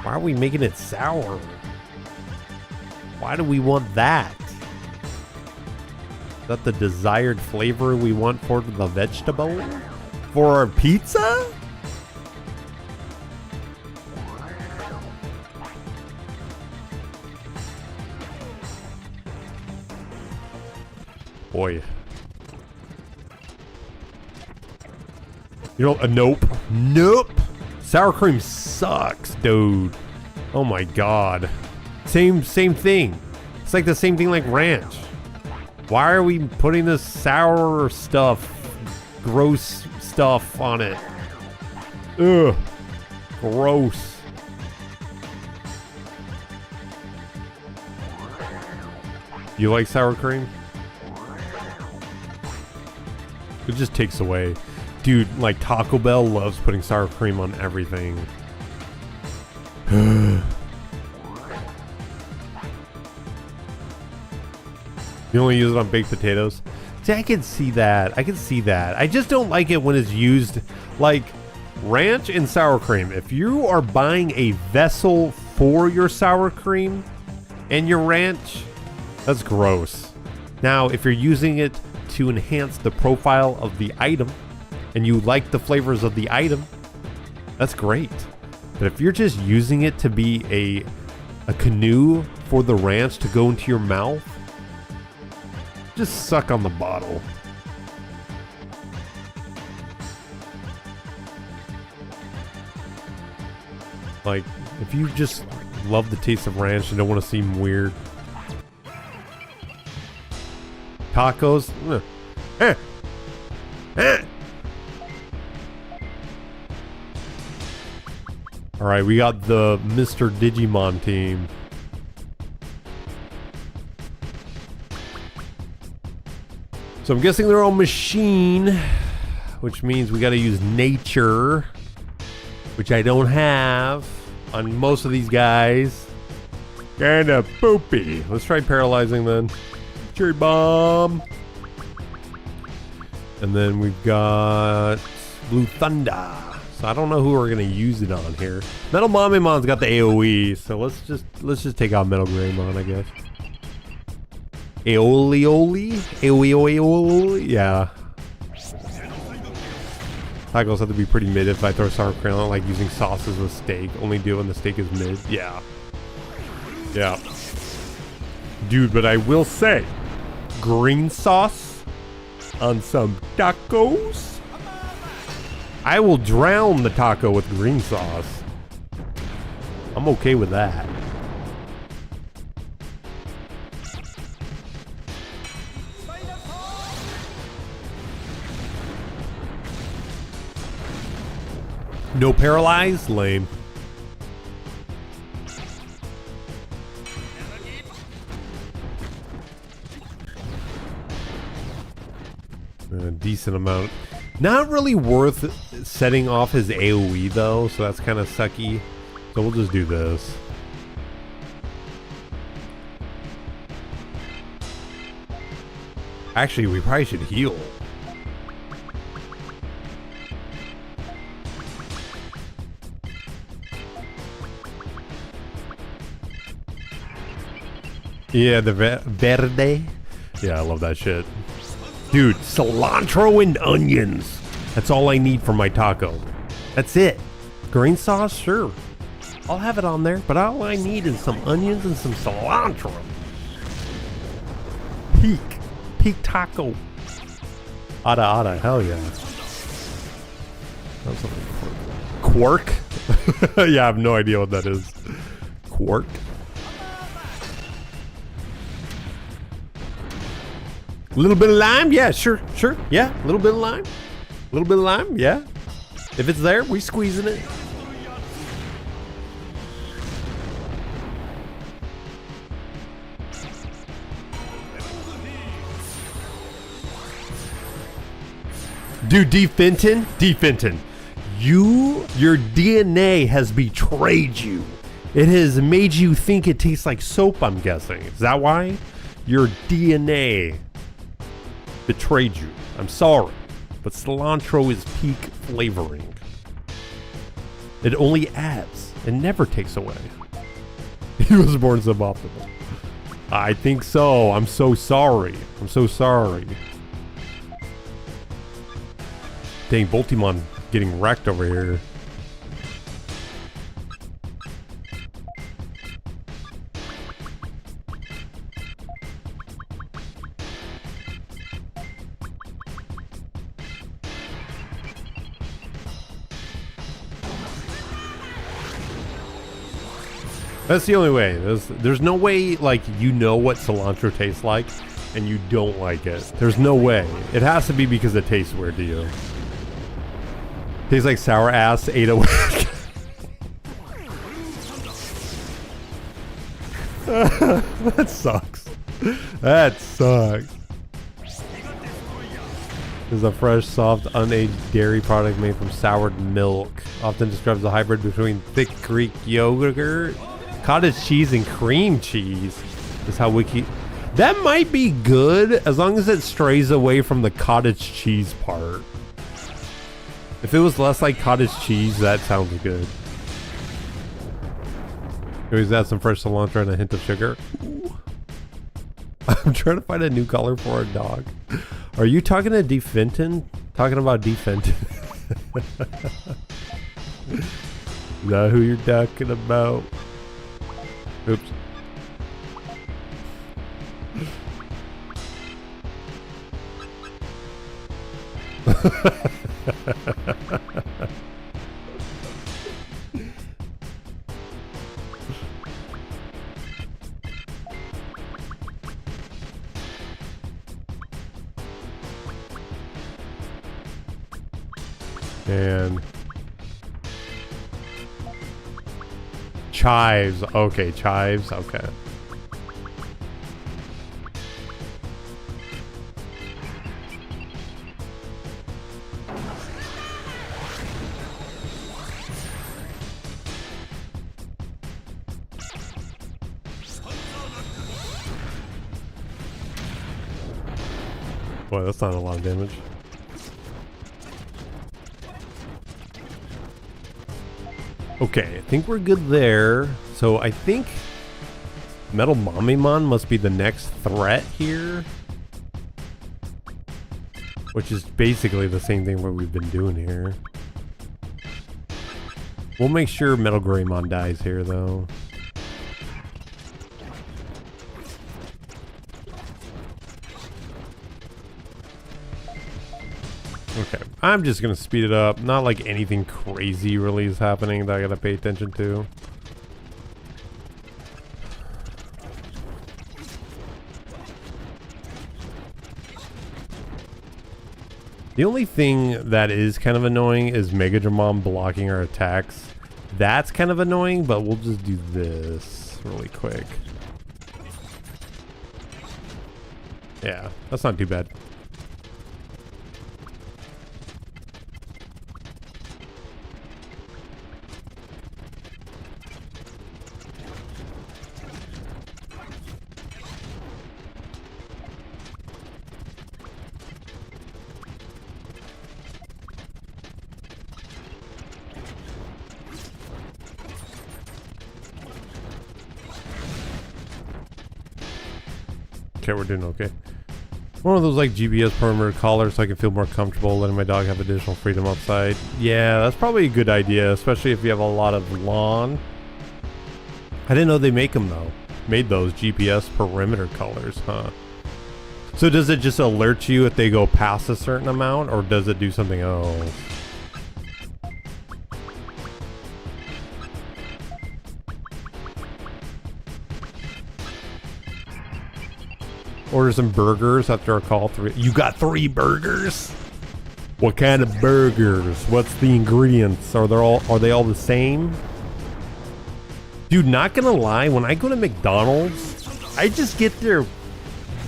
Why are we making it sour? Why do we want that? Is that the desired flavor we want for the vegetable? For our pizza? Boy. You know, nope. Nope. Sour cream sucks, dude. Oh my god. Same thing. It's like the same thing like ranch. Why are we putting this sour stuff, gross stuff on it? Ugh. Gross. You like sour cream? It just takes away. Dude, like Taco Bell loves putting sour cream on everything. You only use it on baked potatoes? See, I can see that. I can see that. I just don't like it when it's used like ranch and sour cream. If you are buying a vessel for your sour cream and your ranch, that's gross. Now, if you're using it to enhance the profile of the item, and you like the flavors of the item, that's great. But if you're just using it to be a canoe for the ranch to go into your mouth, just suck on the bottle. Like, if you just love the taste of ranch and don't want to seem weird. Tacos? Eh. Eh. Alright, we got the Mr. Digimon team. So I'm guessing they're all machine, which means we gotta use nature, which I don't have on most of these guys. Kinda poopy. Let's try paralyzing then. Cherry bomb. And then we've got Blue Thunder. So I don't know who we're gonna use it on here. Metal Mommymon's got the AoE, so let's just take out Metal Greymon, I guess. AoE, yeah. Tacos have to be pretty mid if I throw sour cream. I don't like using sauces with steak. Only do it when the steak is mid. Yeah. Yeah. Dude, but I will say, green sauce on some tacos. I will drown the taco with green sauce. I'm okay with that. No paralyze? Lame. A decent amount. Not really worth setting off his AoE though, so that's kind of sucky. So we'll just do this. Actually, we probably should heal. Yeah, the verde. Yeah, I love that shit. Dude, cilantro and onions. That's all I need for my taco. That's it. Green sauce, sure. I'll have it on there, but all I need is some onions and some cilantro. Peak taco. Ada, hell yeah. That's something quark. Yeah, I have no idea what that is. Quark. A little bit of lime? Yeah, sure. Yeah, a little bit of lime. A little bit of lime, yeah. If it's there, we squeezing it. Dude, D. Fenton, your DNA has betrayed you. It has made you think it tastes like soap, I'm guessing. Is that why? Your DNA betrayed you. I'm sorry, but cilantro is peak flavoring. It only adds, it never takes away. He was born suboptimal. I think so. I'm so sorry. Dang, Boltimon getting wrecked over here. That's the only way. There's no way, like, you know what cilantro tastes like and you don't like it. There's no way. It has to be because it tastes weird to you. Tastes like sour ass ate away. That sucks. That sucks. This is a fresh, soft, unaged dairy product made from soured milk. Often described as a hybrid between thick Greek yogurt, cottage cheese, and cream cheese. Is how Wiki... That might be good as long as it strays away from the cottage cheese part. If it was less like cottage cheese, that sounds good. Always add some fresh cilantro and a hint of sugar. Ooh. I'm trying to find a new color for a dog. Are you talking to D. Fenton? Talking about D. Fenton? Is that who you're talking about? Oops. And chives. Okay, chives. Okay. Boy, that's not a lot of damage. Okay, I think we're good there. So I think Metal Mamimon must be the next threat here. Which is basically the same thing what we've been doing here. We'll make sure Metal Greymon dies here though. Okay, I'm just gonna speed it up. Not like anything crazy really is happening that I gotta pay attention to. The only thing that is kind of annoying is Mega Dramon blocking our attacks. That's kind of annoying, but we'll just do this really quick. Yeah, that's not too bad. Okay, we're doing okay. One of those like GPS perimeter collars so I can feel more comfortable letting my dog have additional freedom outside. Yeah, that's probably a good idea, especially if you have a lot of lawn. I didn't know they make them though. Made those GPS perimeter collars, huh? So does it just alert you if they go past a certain amount, or does it do something else? Order some burgers after a call. You got 3 burgers? What kind of burgers? What's the ingredients? Are they all the same? Dude, not gonna lie, when I go to McDonald's, I just get their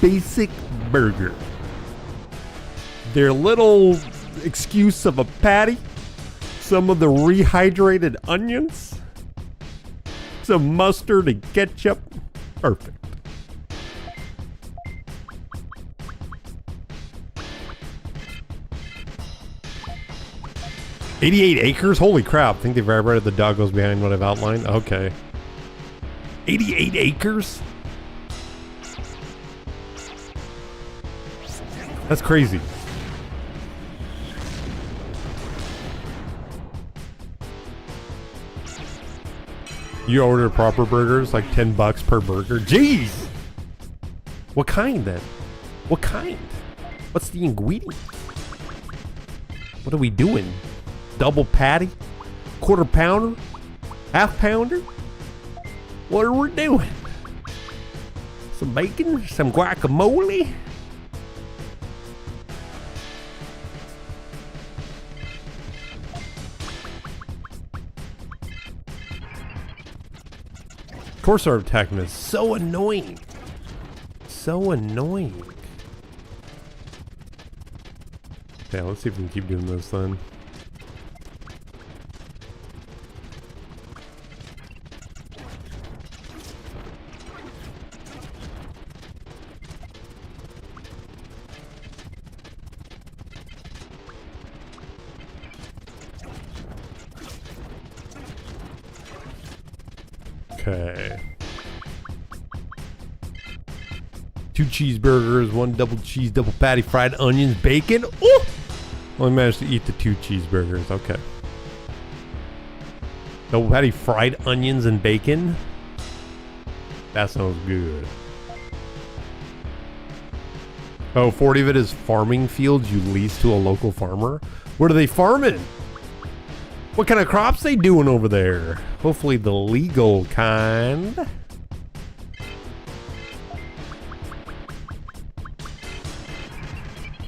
basic burger. Their little excuse of a patty, some of the rehydrated onions, some mustard and ketchup. Perfect. $88 acres? Holy crap. I think they've vibrated the doggos behind what I've outlined. Okay. 88 acres? That's crazy. You order proper burgers, like $10 per burger? Jeez! What kind then? What kind? What's the ingredient? What are we doing? Double patty? Quarter pounder? Half pounder? What are we doing? Some bacon? Some guacamole? Of course our attack is so annoying. So annoying. Okay, let's see if we can keep doing this then. Okay. 2 cheeseburgers, 1 double cheese, double patty, fried onions, bacon. Ooh! Only managed to eat the 2 cheeseburgers. Okay. Double patty, fried onions, and bacon. That sounds good. Oh, 40 of it is farming fields you lease to a local farmer. What are they farming? What kind of crops they doing over there? Hopefully the legal kind.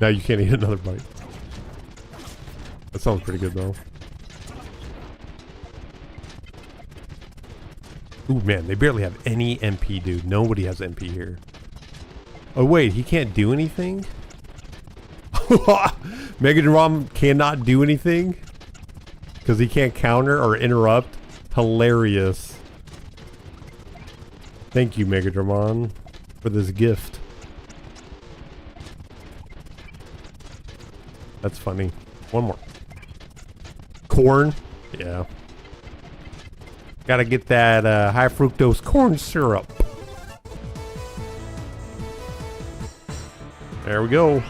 Now you can't eat another bite. That sounds pretty good though. Ooh man, they barely have any MP, dude. Nobody has MP here. Oh wait, he can't do anything? Megadron cannot do anything? Because he can't counter or interrupt? Hilarious. Thank you, Megadramon, for this gift. That's funny. One more. Corn? Yeah. Gotta get that high fructose corn syrup. There we go.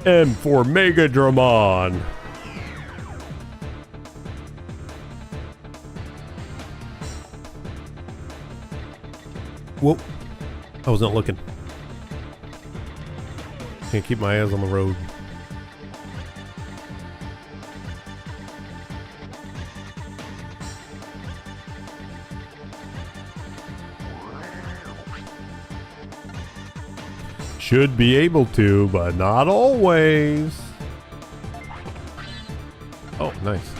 M for Megadramon. Whoa. I was not looking. Can't keep my eyes on the road. Should be able to, but not always. Oh, nice.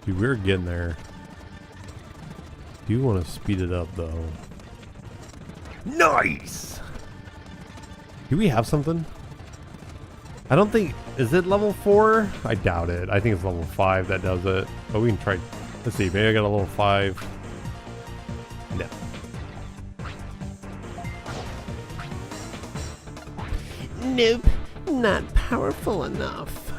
Dude, we're getting there. Do want to speed it up, though. Nice! Do we have something? I don't think... Is it level 4? I doubt it. I think it's level 5 that does it. But we can try... Let's see. Maybe I got a level 5. No. Nope. not powerful enough.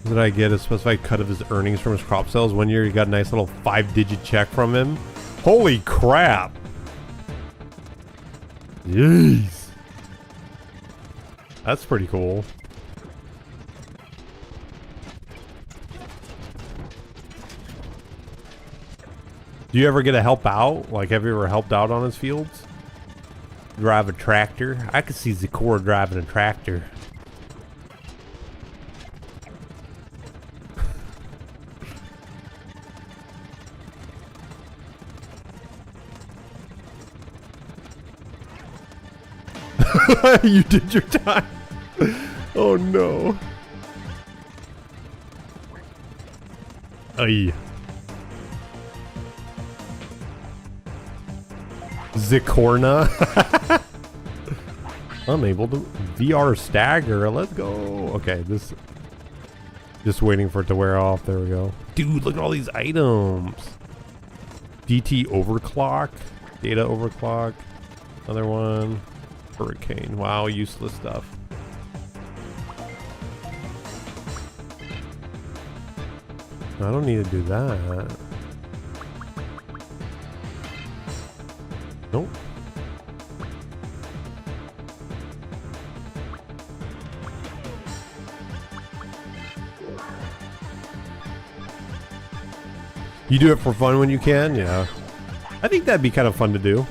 Did I get a specified cut of his earnings from his crop sales? One year he got a nice little 5-digit check from him. Holy crap! Jeez. That's pretty cool. Do you ever get to help out? Like, have you ever helped out on his fields? Drive a tractor? I could see Zakora driving a tractor. You did your time. Oh no. Aye. Zikorna. Unable to VR stagger. Let's go. Okay, this just waiting for it to wear off. There we go. Dude, look at all these items. DT overclock. Data overclock. Another one. Hurricane. Wow, useless stuff. I don't need to do that. Nope. You do it for fun when you can? Yeah. I think that'd be kind of fun to do.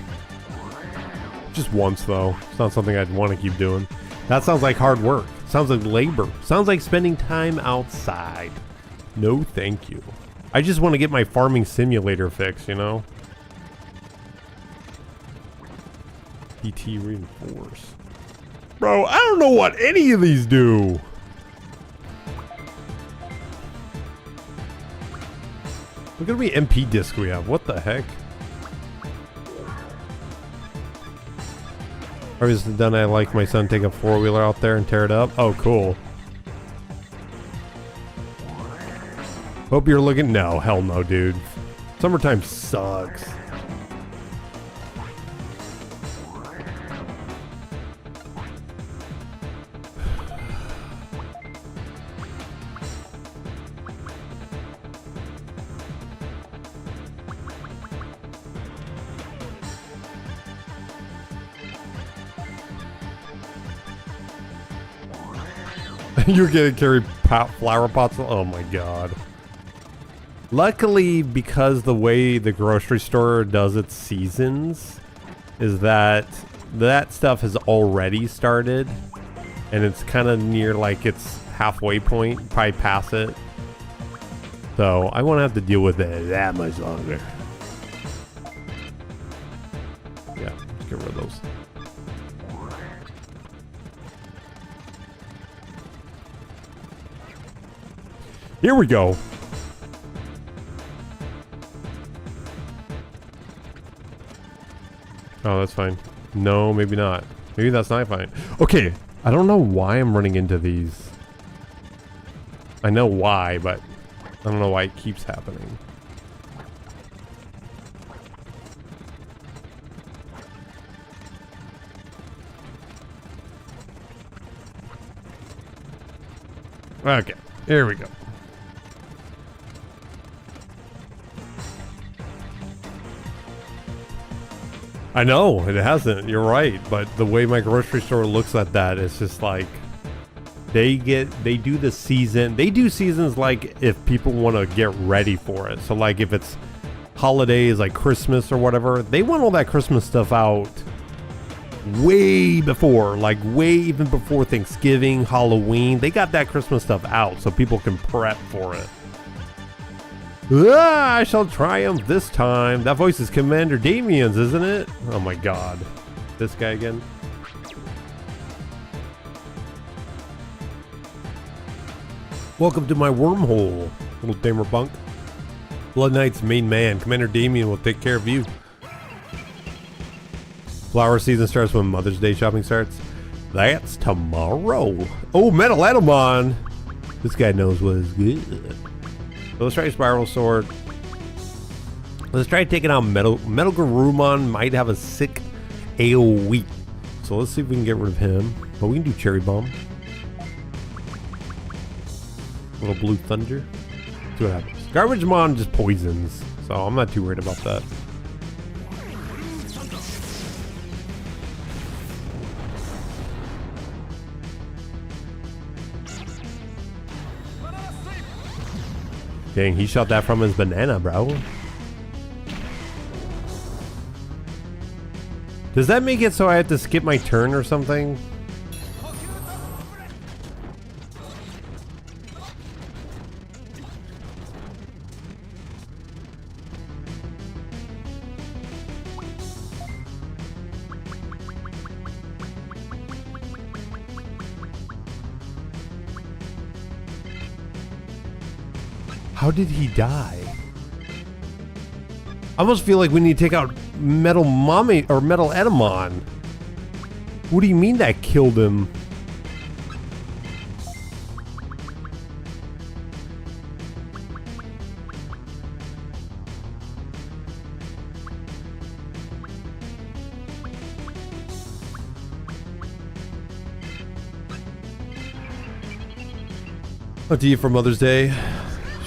Just once, though. It's not something I'd want to keep doing. That sounds like hard work. Sounds like labor. Sounds like spending time outside. No, thank you. I just want to get my farming simulator fix, you know? PT reinforce. Bro, I don't know what any of these do. Look at how many MP discs we have. What the heck? Obviously done. I like my son take a 4-wheeler out there and tear it up. Oh, cool. Hope you're looking. No, hell no, dude. Summertime sucks. You're gonna carry flower pots. Oh my god. Luckily, because the way the grocery store does its seasons is that stuff has already started and it's kind of near like its halfway point, probably past it. So I won't have to deal with it that much longer. Yeah, let's get rid of those. Here we go. Oh, that's fine. No, maybe not. Maybe that's not fine. Okay, I don't know why I'm running into these. I know why, but I don't know why it keeps happening. Okay, here we go. I know, it hasn't, you're right, but the way my grocery store looks at that, it's just like, they do the season, they do seasons like if people want to get ready for it. So like if it's holidays like Christmas or whatever, they want all that Christmas stuff out way before, like way even before Thanksgiving, Halloween. They got that Christmas stuff out so people can prep for it. Ah, I shall triumph this time. That voice is Commander Damian's, isn't it? Oh my god. This guy again. Welcome to my wormhole, little damer bunk. Blood Knight's main man, Commander Damian, will take care of you. Flower season starts when Mother's Day shopping starts. That's tomorrow. Oh, Metal Edelmon. This guy knows what is good. So let's try Spiral Sword. Let's try taking out Metal Garurumon. Might have a sick AoE. so let's see if we can get rid of him. But we can do Cherry Bomb. Little Blue Thunder. See what happens. Garbagemon just poisons, so I'm not too worried about that. Dang, he shot that from his banana, bro. Does that make it so I have to skip my turn or something? How did he die? I almost feel like we need to take out Metal Mommy or Metal Edamon. What do you mean that killed him? What do you for Mother's Day?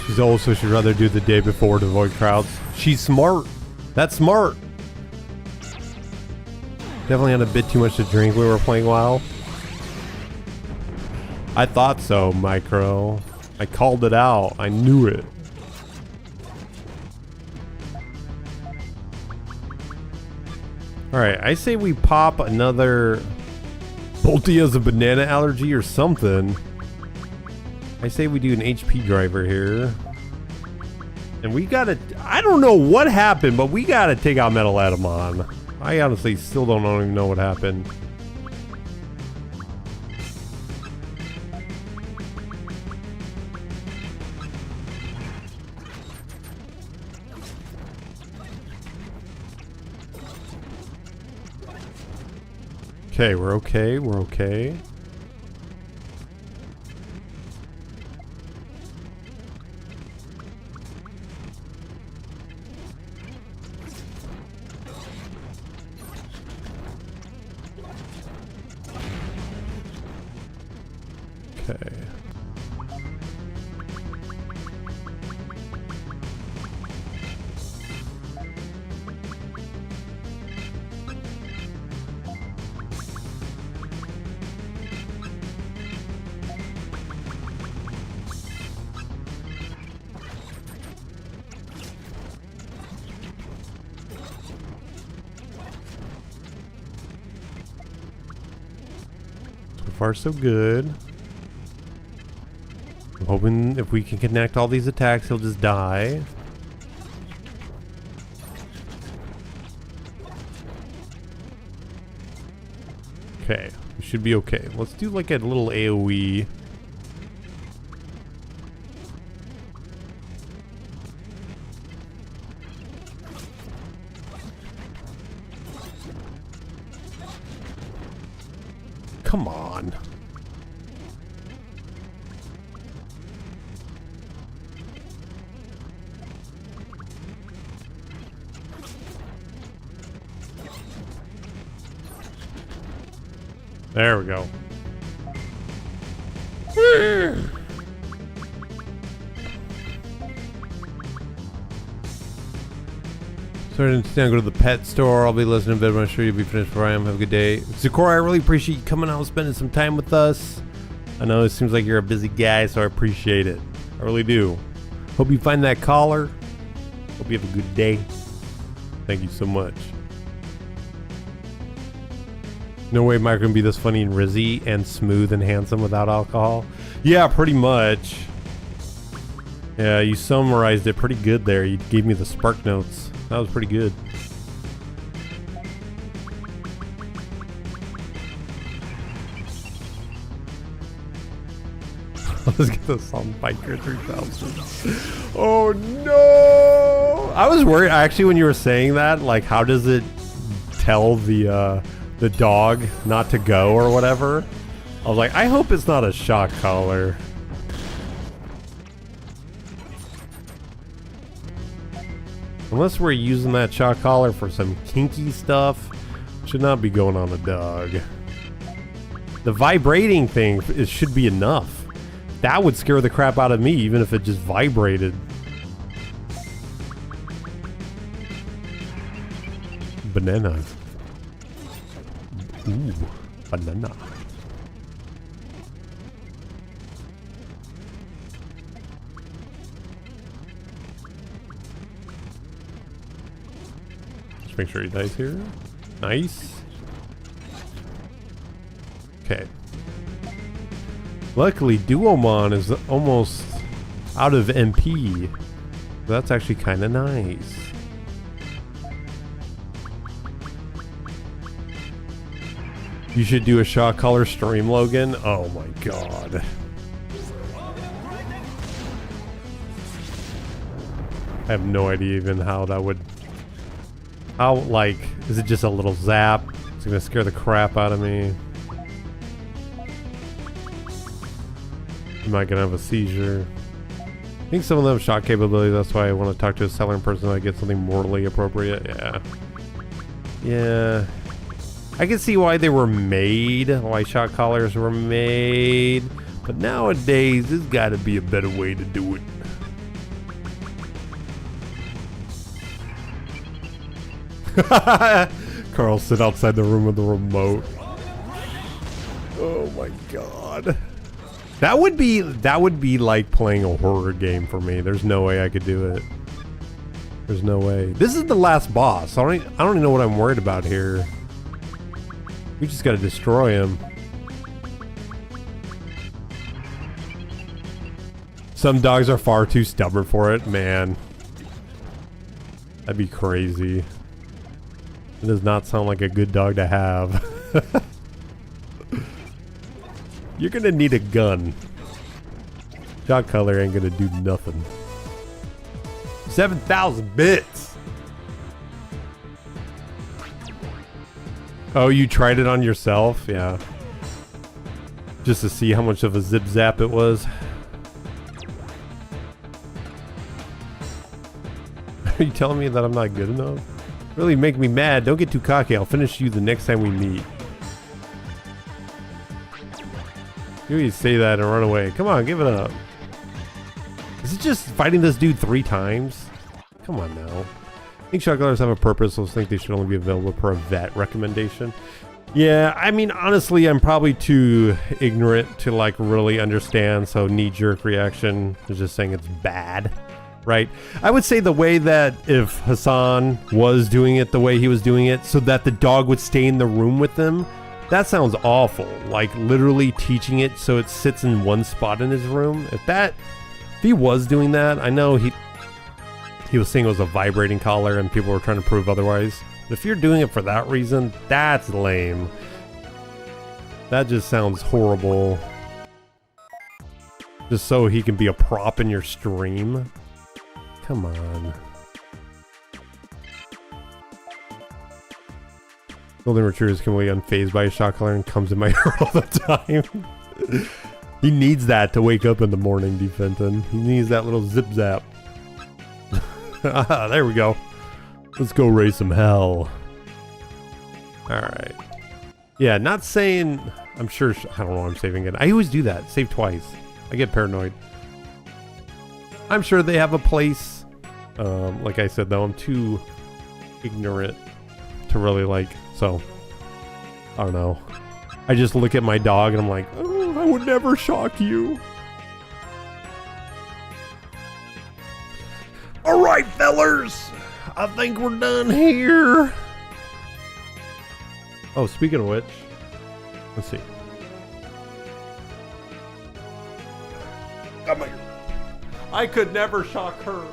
She's also should rather do the day before to avoid crowds. She's smart. That's smart. Definitely had a bit too much to drink when we were playing WoW. I thought so, Micro. I called it out. I knew it. Alright, I say we pop another... Bolty has a banana allergy or something. I say we do an HP driver here. And we gotta... I don't know what happened, but we gotta take out Metal Edamon. I honestly still don't even know what happened. Okay, we're okay, we're okay. Okay. So far, so good. I'm hoping if we can connect all these attacks, he'll just die. Okay, we should be okay. Let's do like a little AoE. Come on. There we go. Sorry to go to the pet store. I'll be listening to bed. I'm sure you'll be finished before I am. Have a good day. Zakora, I really appreciate you coming out and spending some time with us. I know it seems like you're a busy guy, so I appreciate it. I really do. Hope you find that collar. Hope you have a good day. Thank you so much. No way Mike can be this funny and rizzy and smooth and handsome without alcohol. Yeah, pretty much. Yeah, you summarized it pretty good there. You gave me the spark notes. That was pretty good. Let's get this on Biker 3000. Oh no! I was worried actually when you were saying that. Like, how does it tell the dog not to go or whatever? I was like, I hope it's not a shock collar. Unless we're using that shock collar for some kinky stuff, should not be going on a dog. The vibrating thing should be enough. That would scare the crap out of me, even if it just vibrated. Banana. Ooh, banana. Just make sure he dies here. Nice. Okay. Luckily, Duomon is almost out of MP. That's actually kind of nice. You should do a shot color stream, Logan. Oh my god. I have no idea even how that would... How, like, is it just a little zap? It's gonna scare the crap out of me. Am I gonna have a seizure? I think some of them have shot capability. That's why I want to talk to a seller in person so I get something morally appropriate. Yeah. Yeah. I can see why they were made, why shot collars were made. But nowadays, there's gotta be a better way to do it. Carl sit outside the room with the remote. Oh my god. That would be like playing a horror game for me. There's no way I could do it. There's no way. This is the last boss. I don't even know what I'm worried about here. We just gotta destroy him. Some dogs are far too stubborn for it, man. That'd be crazy. It does not sound like a good dog to have. You're gonna need a gun. Shot color ain't gonna do nothing. 7,000 bits. Oh, you tried it on yourself? Yeah. Just to see how much of a zip zap it was. Are you telling me that I'm not good enough? Really make me mad. Don't get too cocky. I'll finish you the next time we meet. You always say that and run away. Come on, give it up. Is it just fighting this dude 3 times? Come on now. I think shot colors have a purpose, so I think they should only be available per a vet recommendation. Yeah, I mean, honestly, I'm probably too ignorant to like really understand, so knee-jerk reaction is just saying it's bad. Right? I would say the way that if Hassan was doing it the way he was doing it so that the dog would stay in the room with them, that sounds awful. Like literally teaching it so it sits in one spot in his room. If he was doing that, I know he was saying it was a vibrating collar and people were trying to prove otherwise. But if you're doing it for that reason, that's lame. That just sounds horrible. Just so he can be a prop in your stream. Come on. Golden Retrievers can be unfazed by a shot collar and comes in my ear all the time. He needs that to wake up in the morning, Defenton. He needs that little zip zap. There we go. Let's go raise some hell. Alright. Yeah, not saying... I'm sure... I don't know why I'm saving it. I always do that. Save twice. I get paranoid. I'm sure they have a place. Like I said, though, I'm too ignorant to really like, so I don't know. I just look at my dog and I'm like, oh, I would never shock you. All right, fellers, I think we're done here. Oh, speaking of which, let's see. Come here. I could never shock her.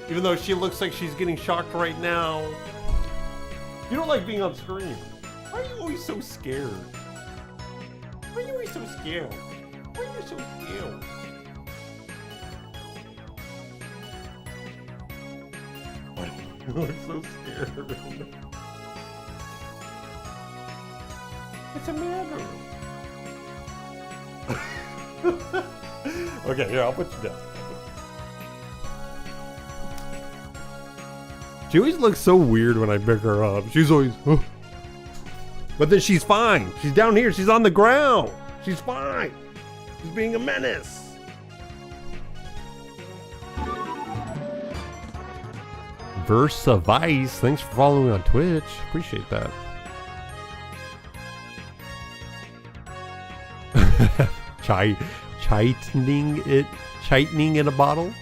Even though she looks like she's getting shocked right now. You don't like being on screen. Why are you always so scared? Why are you always so scared? Why are you so scared? Why do you look so scared? What's the matter? Okay, here, I'll put you down. She always looks so weird when I pick her up. She's always... Oh. But then she's fine. She's down here. She's on the ground. She's fine. She's being a menace. Versa Vice, thanks for following me on Twitch. Appreciate that. Chitening in a bottle?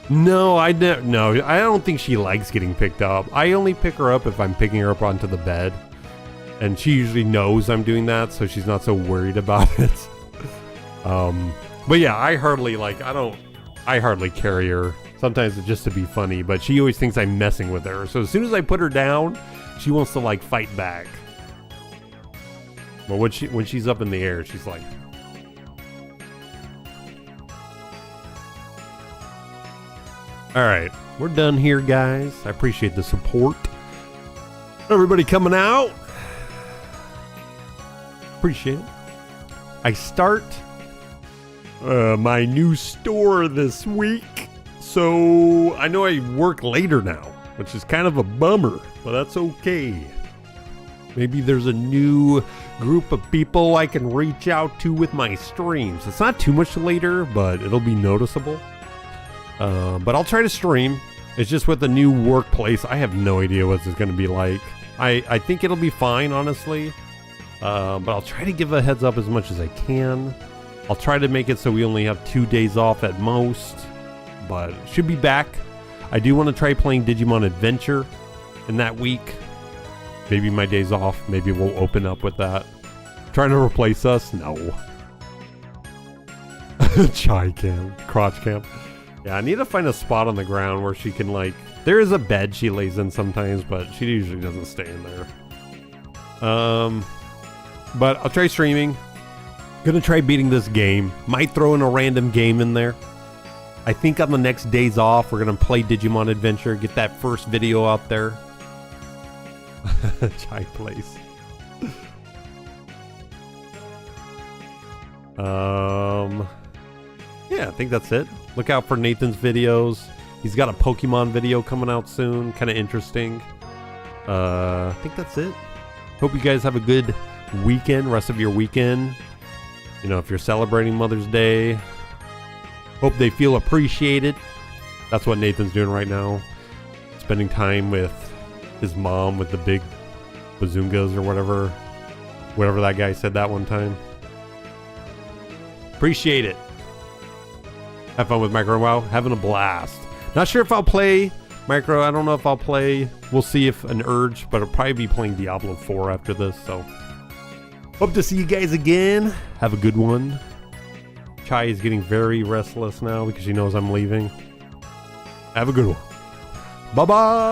No, I don't think she likes getting picked up. I only pick her up if I'm picking her up onto the bed. And she usually knows I'm doing that, so she's not so worried about it. But yeah, I hardly carry her. Sometimes it's just to be funny, but she always thinks I'm messing with her. So as soon as I put her down, she wants to like fight back. But when she's up in the air, she's like... Alright, we're done here, guys. I appreciate the support. Everybody coming out. Appreciate it. I start my new store this week. So I know I work later now, which is kind of a bummer, but that's okay. Maybe there's a new group of people I can reach out to with my streams. It's not too much later, but it'll be noticeable. But I'll try to stream. It's just with the new workplace, I have no idea what it's going to be like. I think it'll be fine, honestly. But I'll try to give a heads up as much as I can. I'll try to make it so we only have 2 days off at most. But should be back. I do want to try playing Digimon Adventure in that week. Maybe my days off. Maybe we'll open up with that. Trying to replace us? No. Chai cam. Crotch cam. Yeah, I need to find a spot on the ground where she can like... There is a bed she lays in sometimes, but she usually doesn't stay in there. But I'll try streaming. Gonna try beating this game. Might throw in a random game in there. I think on the next days off, we're gonna play Digimon Adventure, get that first video out there. Chai place. Yeah, I think that's it. Look out for Nathan's videos. He's got a Pokemon video coming out soon, kind of interesting. I think that's it. Hope you guys have a good weekend, rest of your weekend. You know, if you're celebrating Mother's Day, hope they feel appreciated. That's what Nathan's doing right now. Spending time with his mom with the big bazungas or whatever. Whatever that guy said that one time. Appreciate it. Have fun with Micro and WoW. Having a blast. Not sure if I'll play Micro. I don't know if I'll play. We'll see if an urge, but I'll probably be playing Diablo 4 after this, so. Hope to see you guys again. Have a good one. Chai is getting very restless now because she knows I'm leaving. Have a good one. Bye-bye.